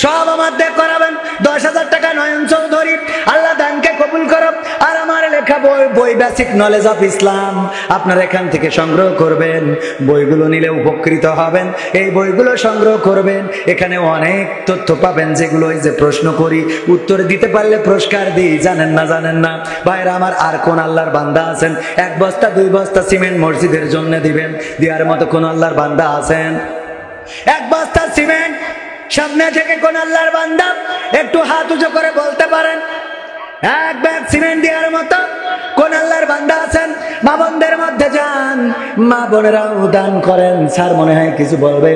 সব আমার দেখ করাবেন। 10,000 টাকা নয়ন চৌধুরী। আল্লাহ দানকে কবুল করো। আর আমার লেখা বই বেসিক নলেজ অফ ইসলাম আপনারা এখান থেকে সংগ্রহ করবেন। বইগুলো নিলে উপকৃত হবেন। এই বইগুলো সংগ্রহ করবেন, এখানে অনেক তথ্য পাবেন যেগুলো এই যে প্রশ্ন করি, উত্তর দিতে পারলে পুরস্কার দিই। জানেন না? জানেন না? ভাইরা আমার, আর কোন আল্লাহর বান্দা আছেন 1 বস্তা 2 বস্তা সিমেন্ট মসজিদের জন্য দিবেন? দেওয়ার মতো কোন আল্লাহর বান্দা আছেন? 1 বস্তা সিমেন্ট সামনে থেকে কোন আল্লাহর বান্দা একটু হাত উঁচু করে বলতে পারেন? 1 ব্যাগ সিমেন্ট দেওয়ার মতো কোন আল্লাহর বান্দা আছেন? মা বোনদের মধ্যে যান, মা বোনেরাও দান করেন। স্যার মনে হয় কিছু বলবে।